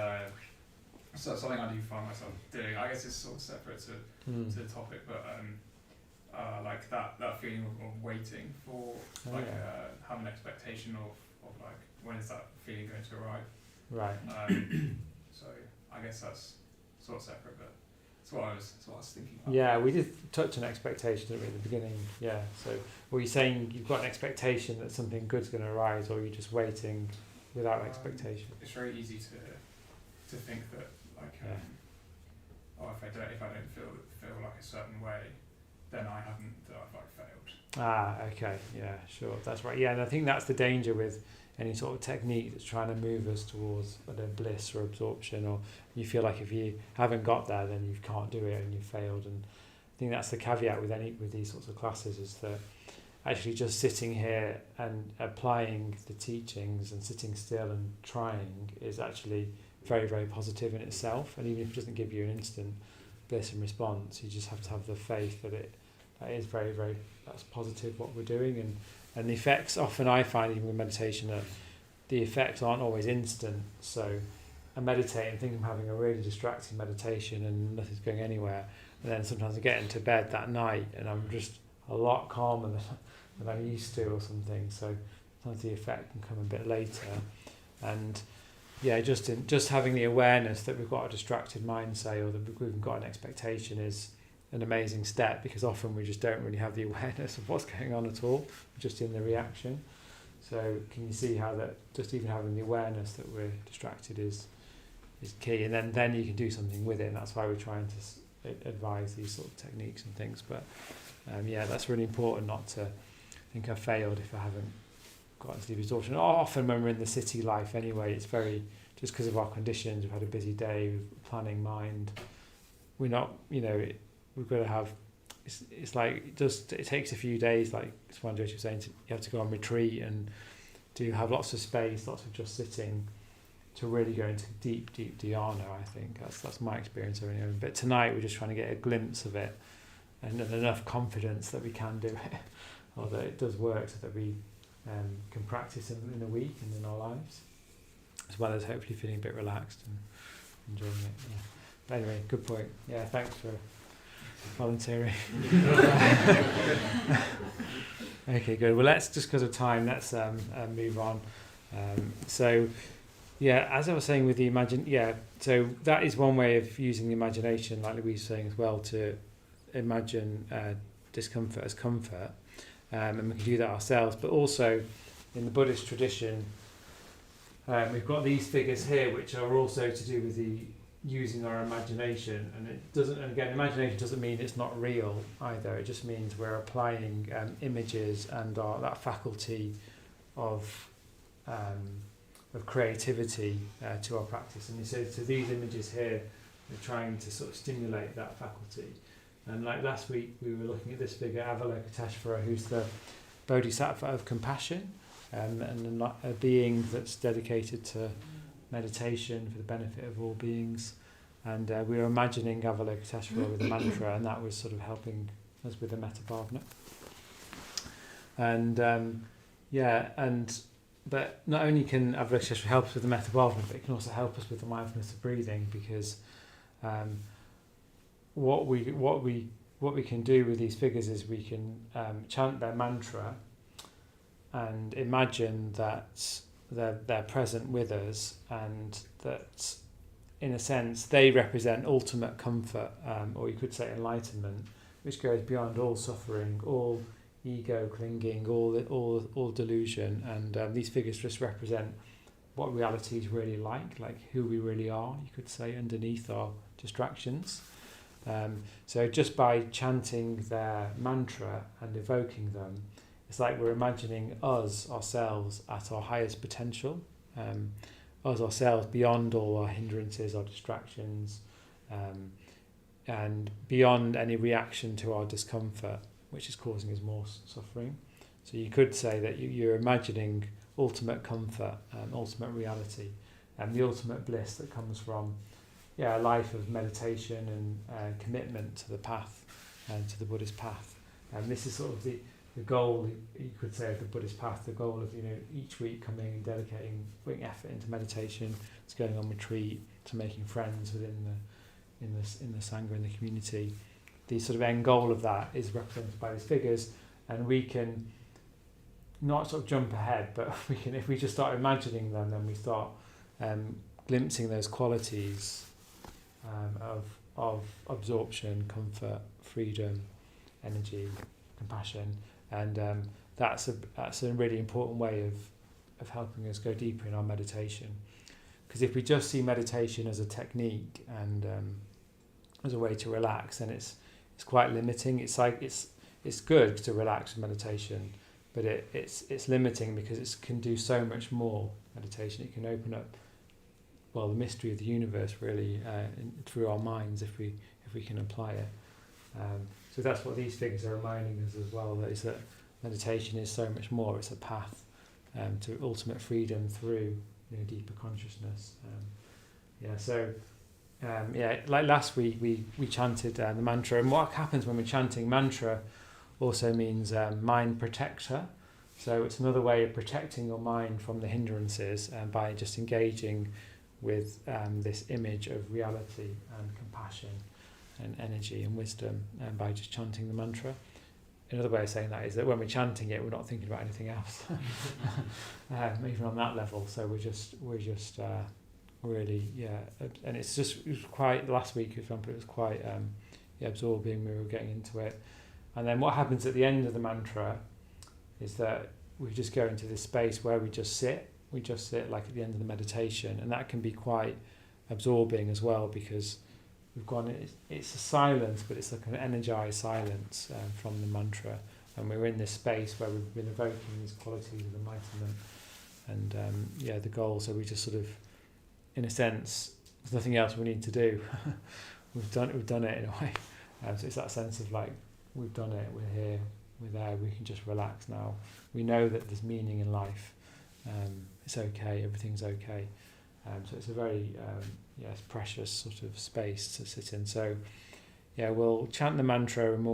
[SPEAKER 3] so something I do find myself doing. I guess it's sort of separate to the topic, but like that feeling of waiting for having an expectation of like when is that feeling going to arrive.
[SPEAKER 1] Right.
[SPEAKER 3] So I guess that's sort of separate, but it's what I was thinking about.
[SPEAKER 1] Yeah, we did touch on expectation, didn't we, at the beginning? Yeah. So were you saying you've got an expectation that something good's going to arise, or you're just waiting without expectation.
[SPEAKER 3] It's very easy to think that like if I don't feel like a certain way, then I've like failed.
[SPEAKER 1] Okay, yeah, sure, that's right. Yeah, and I think that's the danger with any sort of technique that's trying to move us towards bliss or absorption, or you feel like if you haven't got there, then you can't do it and you've failed. And I think that's the caveat with these sorts of classes, is that actually just sitting here and applying the teachings and sitting still and trying is actually very, very positive in itself. And even if it doesn't give you an instant bliss and response, you just have to have the faith that that is very, very, that's positive what we're doing. And the effects, often I find even with meditation, that the effects aren't always instant. So I meditate and think I'm having a really distracting meditation and nothing's going anywhere. And then sometimes I get into bed that night and I'm just a lot calmer than I'm used to or something. So sometimes the effect can come a bit later. And yeah, just having the awareness that we've got a distracted mind, say, or that we've got an expectation is an amazing step, because often we just don't really have the awareness of what's going on at all. We're just in the reaction. So can you see how that just even having the awareness that we're distracted is key, and then you can do something with it. And that's why we're trying to advise these sort of techniques and things. But that's really important, not to think I've failed if I haven't got into deep absorption. Often when we're in the city life anyway, it's very, just because of our conditions, we've had a busy day, we've planning mind, we're not, we've got to have, it's like, it takes a few days, like Swanja was saying, you have to go on retreat and have lots of space, lots of just sitting, to really go into deep dhyana. I think that's my experience of it. But tonight we're just trying to get a glimpse of it and enough confidence that we can do it, or that it does work, so that we can practice in a week and in our lives, as well as hopefully feeling a bit relaxed and enjoying it. Yeah. But anyway, good point. Yeah, thanks for volunteering. Okay, good. Well, let's, just because of time, let's move on. As I was saying with the so that is one way of using the imagination, like Louise was saying as well, to imagine discomfort as comfort. And we can do that ourselves, but also in the Buddhist tradition, we've got these figures here, which are also to do with the using our imagination. And it doesn't, and again, imagination doesn't mean it's not real either. It just means we're applying images and that faculty of creativity to our practice. And so these images here, we're trying to sort of stimulate that faculty. And like last week, we were looking at this figure, Avalokiteshvara, who's the Bodhisattva of compassion, and a being that's dedicated to meditation for the benefit of all beings. And we were imagining Avalokiteshvara with a mantra, and that was sort of helping us with the metta bhavana. But not only can Avalokiteshvara help us with the metta bhavana, but it can also help us with the mindfulness of breathing, because what we can do with these figures is we can chant their mantra and imagine that they're present with us, and that in a sense they represent ultimate comfort, or you could say enlightenment, which goes beyond all suffering, all ego clinging, all delusion. And these figures just represent what reality is really like who we really are, you could say, underneath our distractions. So just by chanting their mantra and evoking them, it's like we're imagining ourselves at our highest potential, ourselves beyond all our hindrances, our distractions, and beyond any reaction to our discomfort, which is causing us more suffering. So you could say that you're imagining ultimate comfort, ultimate reality, and the ultimate bliss that comes from a life of meditation and commitment to the path, and to the Buddhist path. And this is sort of the goal, you could say, of the Buddhist path, the goal of each week coming and putting effort into meditation, to going on retreat, to making friends within the Sangha, in the community. The sort of end goal of that is represented by these figures, and we can not sort of jump ahead, but we can, if we just start imagining them, then we start glimpsing those qualities of absorption, comfort, freedom, energy, compassion, and that's a really important way of helping us go deeper in our meditation. Because if we just see meditation as a technique and as a way to relax, then it's quite limiting. It's like it's good to relax with meditation, but it's limiting because it can do so much more. Meditation, it can open up, well, the mystery of the universe really through our minds if we can apply it. So that's what these figures are reminding us as well. That is that meditation is so much more. It's a path to ultimate freedom through deeper consciousness. Like last week we chanted the mantra, and what happens when we're chanting mantra also means mind protector. So it's another way of protecting your mind from the hindrances by just engaging with this image of reality and compassion and energy and wisdom, and by just chanting the mantra. Another way of saying that is that when we're chanting it, we're not thinking about anything else, even on that level. So we're just really, and it was quite, last week, for example, it was quite absorbing. We were getting into it, and then what happens at the end of the mantra is that we just go into this space where we just sit like at the end of the meditation, and that can be quite absorbing as well, because it's a silence, but it's like an energized silence from the mantra, and we're in this space where we've been evoking these qualities of enlightenment and the goal. So we just sort of, in a sense, there's nothing else we need to do. we've done it in a way. So it's that sense of like, we've done it, we're here, we're there, we can just relax now. We know that there's meaning in life. It's okay, everything's okay. So it's a very precious sort of space to sit in. So we'll chant the mantra, and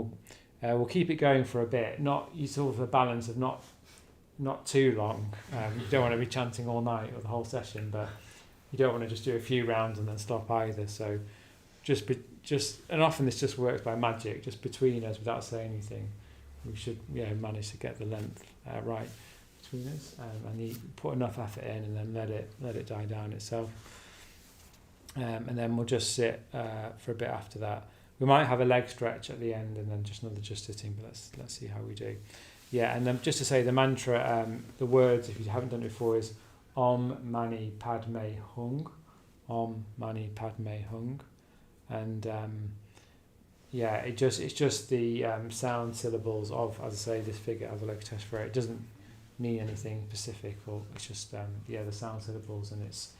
[SPEAKER 1] we'll keep it going for a bit. Not you sort of a balance of not too long. You don't want to be chanting all night or the whole session, but you don't want to just do a few rounds and then stop either. So just and often this just works by magic, just between us without saying anything. We should manage to get the length right between us, and you put enough effort in, and then let it die down itself. And then we'll just sit for a bit after that. We might have a leg stretch at the end, and then just another just sitting. But let's see how we do. And then just to say the mantra, the words, if you haven't done it before, is Om Mani Padme Hung, Om Mani Padme Hung, and it's just the sound syllables of, as I say, this figure Avalokiteshvara. It doesn't mean anything specific, or it's just the sound syllables, and it's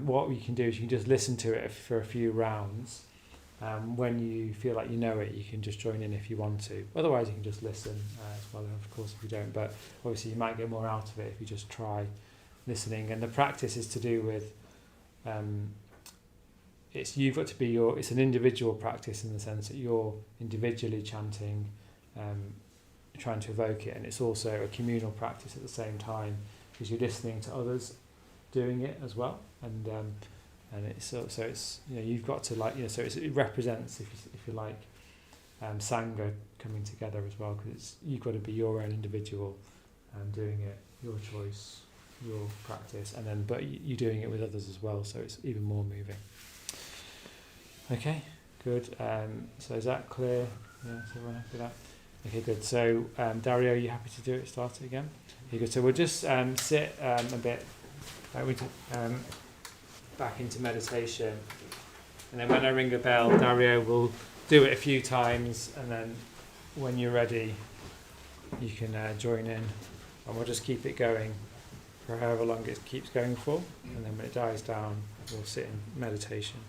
[SPEAKER 1] what you can do is you can just listen to it for a few rounds. When you feel like you know it, you can just join in if you want to. Otherwise, you can just listen as well, of course, if you don't. But obviously, you might get more out of it if you just try listening. And the practice is to do with you've got to be it's an individual practice in the sense that you're individually chanting, trying to evoke it, and it's also a communal practice at the same time, because you're listening to others doing it as well, and it's so it's you've got to so it represents, if you like, sangha coming together as well, because you've got to be your own individual doing it, your choice, your practice, and then but you're doing it with others as well, so it's even more moving. Okay, good. So is that clear? Yeah, is everyone happy with that? Okay, good. So Dario, are you happy to do it? Start it again? Okay, good. So we'll just sit a bit back into meditation, and then when I ring a bell, Dario will do it a few times, and then when you're ready, you can join in, and we'll just keep it going for however long it keeps going for, and then when it dies down, we'll sit in meditation.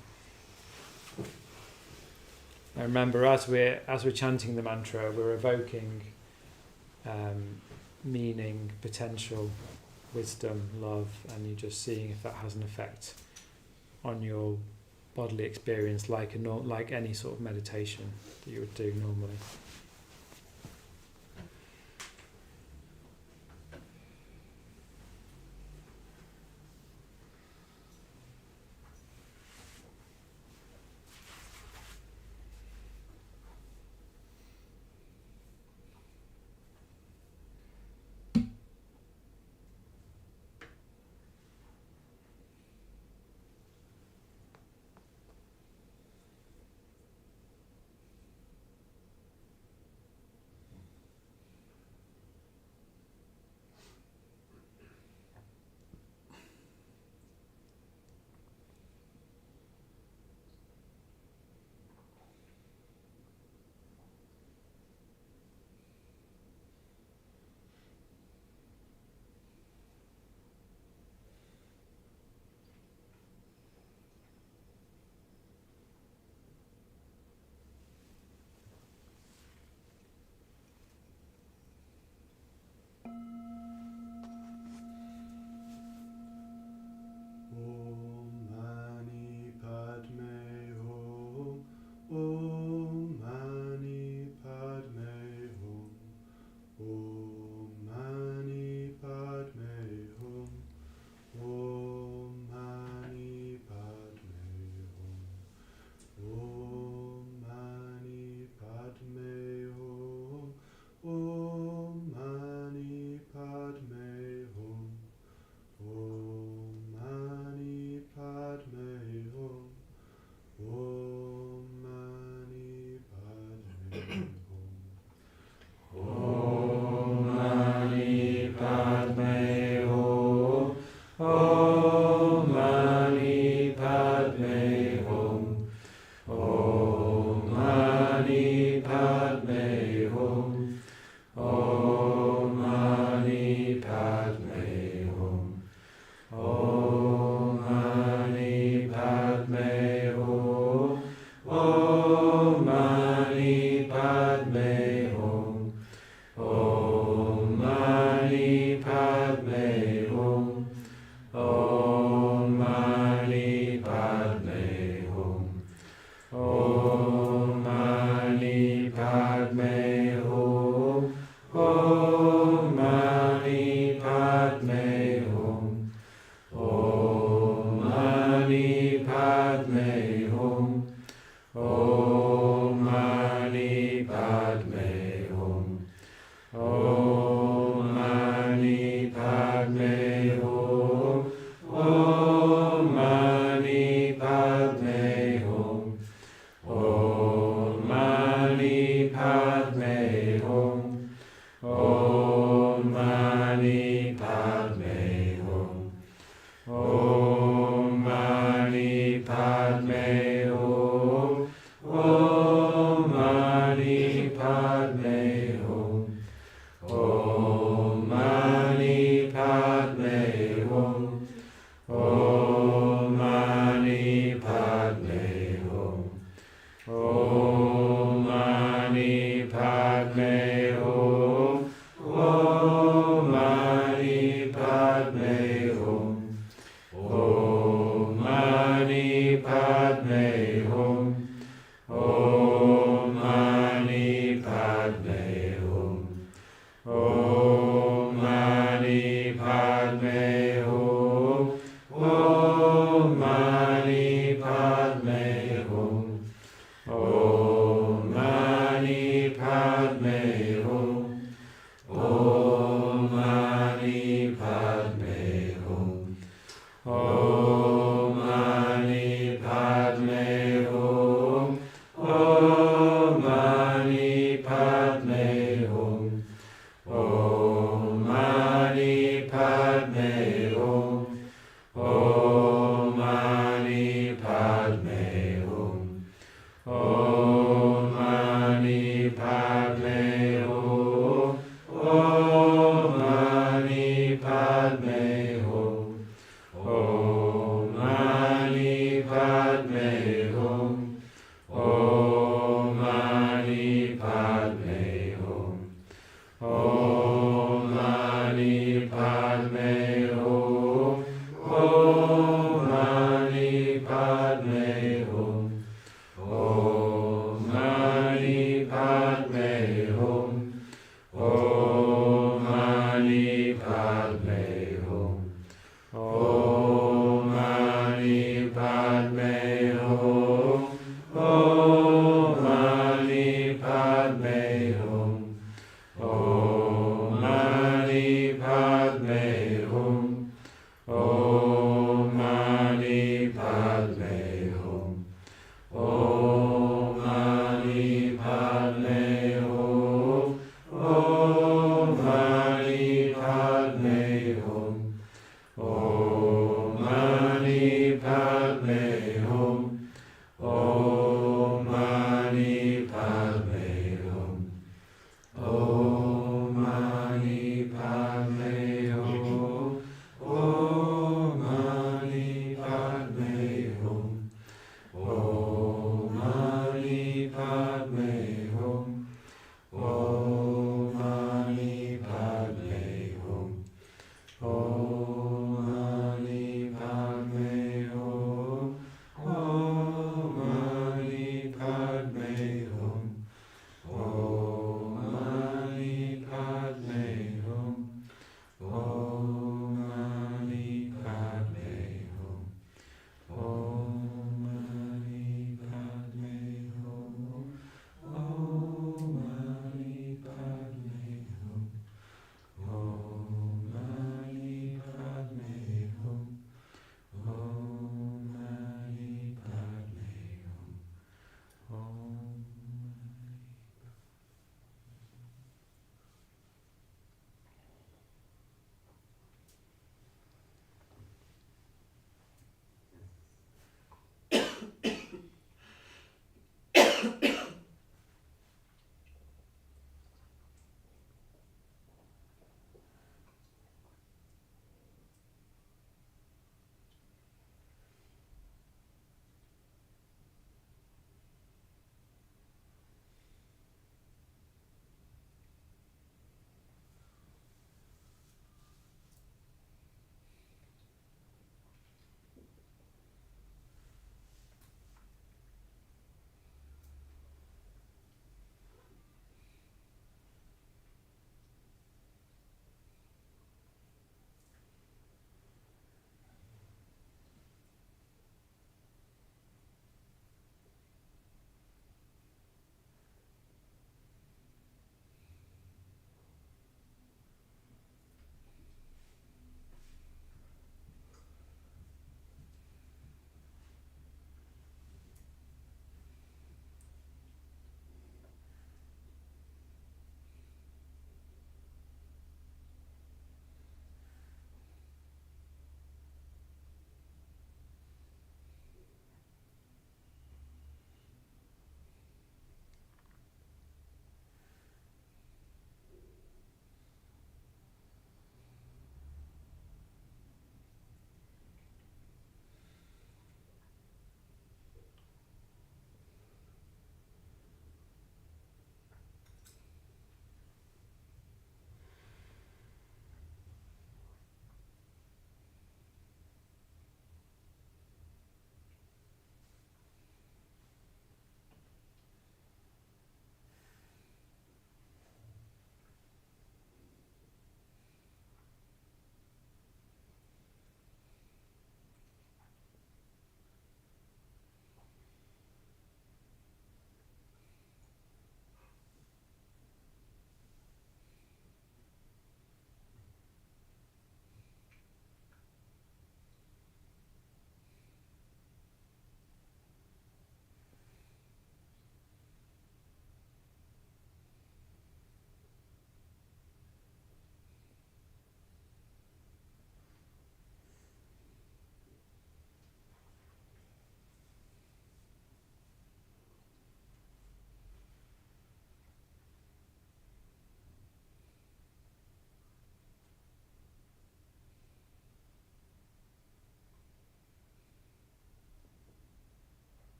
[SPEAKER 1] And remember, as we're chanting the mantra, we're evoking meaning, potential, wisdom, love, and you're just seeing if that has an effect on your bodily experience, like any sort of meditation that you would do normally.
[SPEAKER 4] Om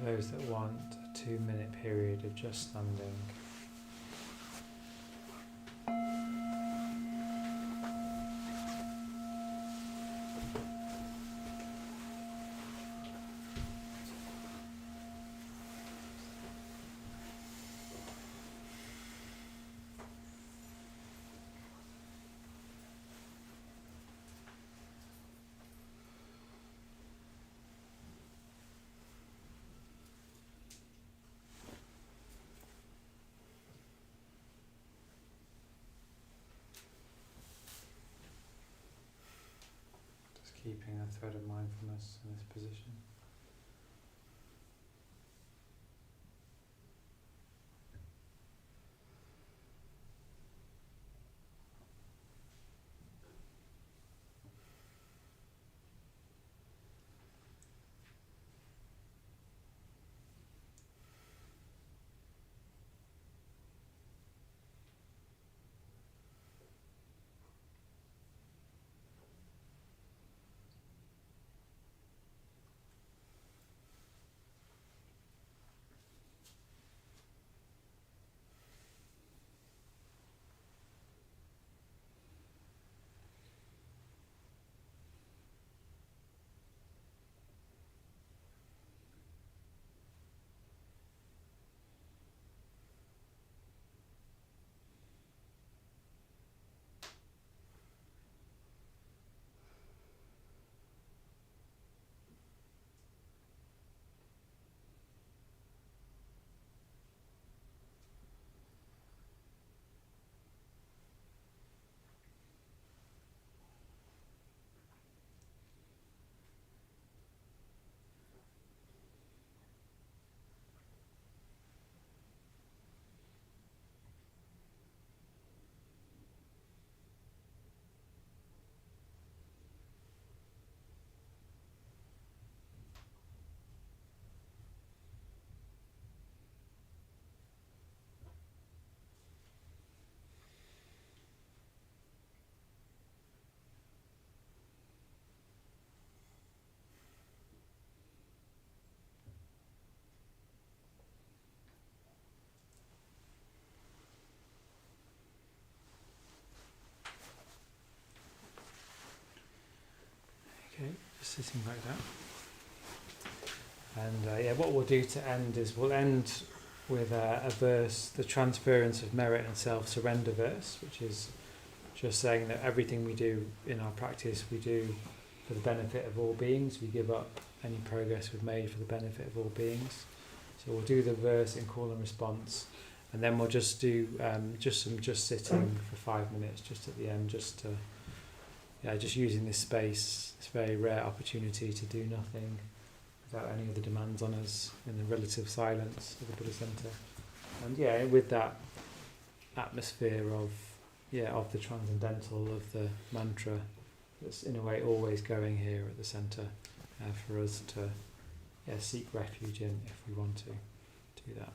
[SPEAKER 1] For those that want a 2-minute period of just standing. Keeping a thread of mindfulness in this position. Okay, just sitting like that. And what we'll do to end is we'll end with a verse, the transference of merit and self-surrender verse, which is just saying that everything we do in our practice we do for the benefit of all beings. We give up any progress we've made for the benefit of all beings. So we'll do the verse in call and response, and then we'll just do just sitting for 5 minutes just at the end, just using this space, this very rare opportunity to do nothing without any other demands on us, in the relative silence of the Buddha Center. And with that atmosphere of the transcendental, of the mantra that's in a way always going here at the center, for us to seek refuge in if we want to do that.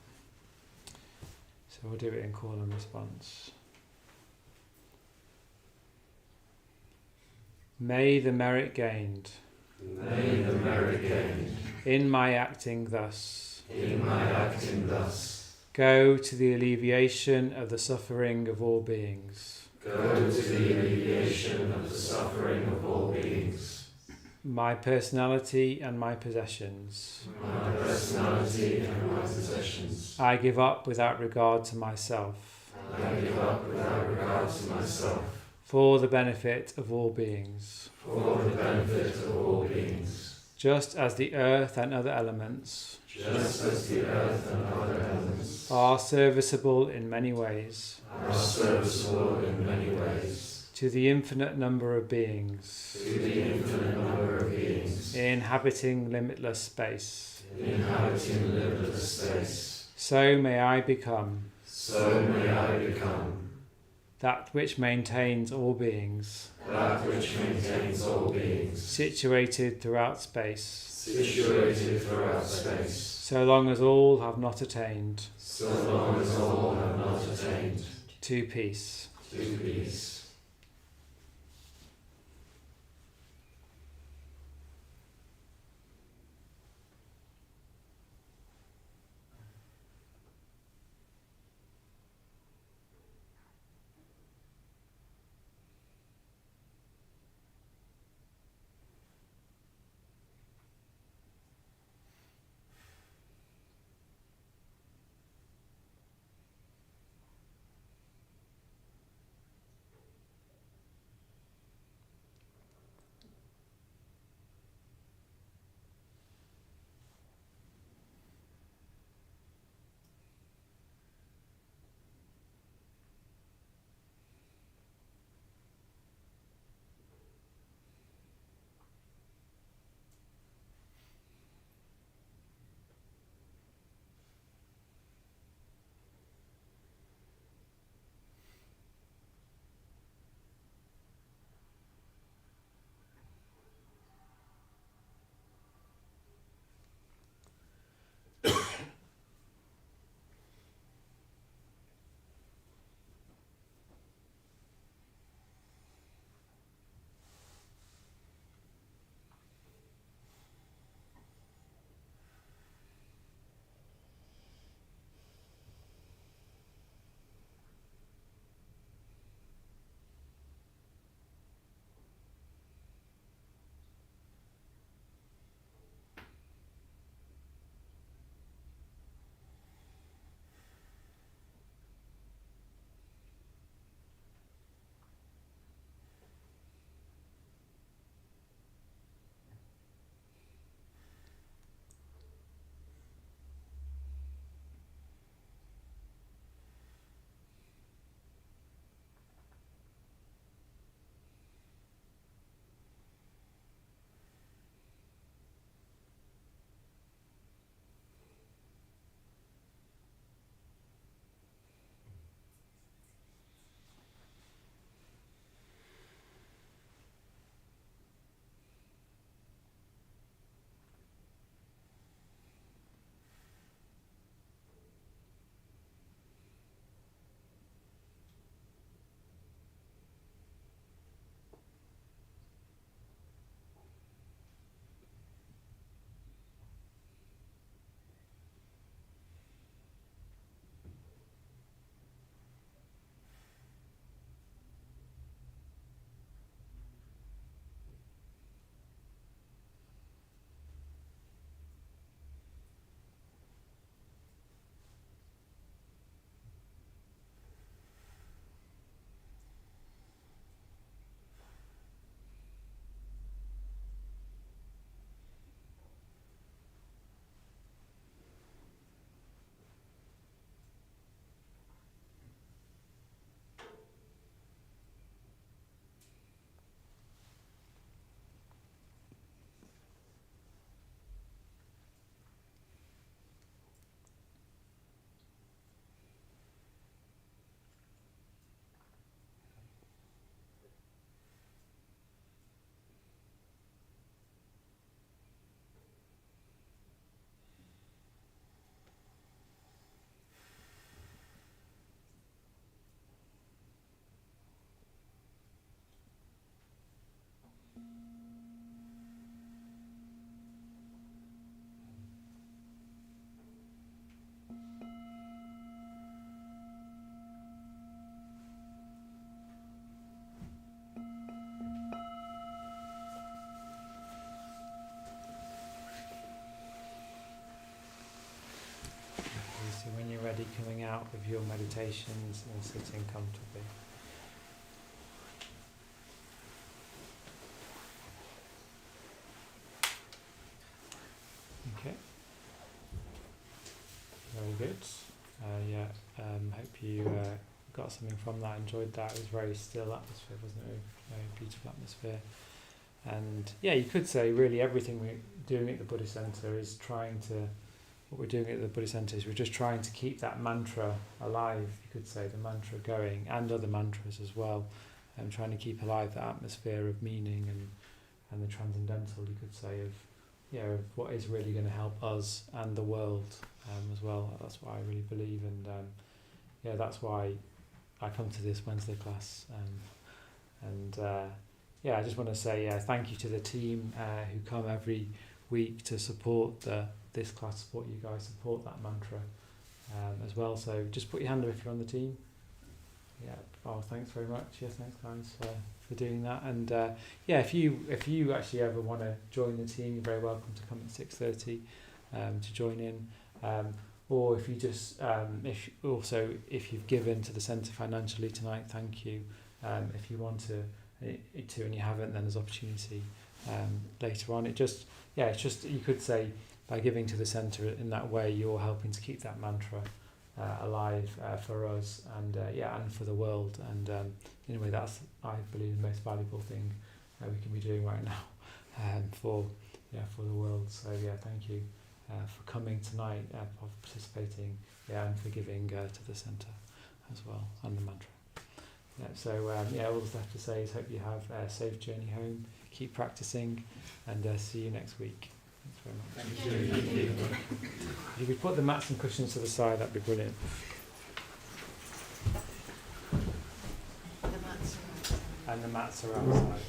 [SPEAKER 1] So we'll do it in call and response. May the merit gained in my acting thus go to the alleviation of the suffering of all beings. My personality and my possessions. I give up without regard to myself. For the benefit of all beings. Just as the earth and other elements. Are serviceable in many ways. To the infinite number of beings. Inhabiting limitless space. So may I become. That which maintains all beings. Situated throughout space. So long as all have not attained. To peace. So when you're ready, coming out of your meditations and sitting comfortably. Okay. Very good. Hope you got something from that, enjoyed that. It was a very still atmosphere, wasn't it? Very beautiful atmosphere. And yeah, you could say really everything we're doing at the Buddhist Centre is what we're doing at the Buddhist Centre is we're just trying to keep that mantra alive, you could say, the mantra going, and other mantras as well, and trying to keep alive the atmosphere of meaning and the transcendental, you could say, of what is really going to help us and the world as well. That's what I really believe, and that's why I come to this Wednesday class. I just want to say thank you to the team who come every week to support this class, support you guys, support that mantra as well. So just put your hand up if you're on the team. Yeah. Oh, thanks very much. Yes, thanks guys for doing that. And if you actually ever want to join the team, you're very welcome to come at 6:30 to join in. Or if you just if you've given to the centre financially tonight, thank you. If you want to and you haven't, then there's opportunity later on. It's just you could say by giving to the centre in that way, you're helping to keep that mantra alive for us and for the world. And in a way, that's, I believe, the most valuable thing we can be doing right now for the world. So thank you for coming tonight, for participating, and for giving to the centre as well, and the mantra. All that's left to say is hope you have a safe journey home, keep practicing, and see you next week. Thanks very much. Thank you. If you could put the mats and cushions to the side, that'd be brilliant.
[SPEAKER 2] The mats are outside.
[SPEAKER 1] And the mats are outside.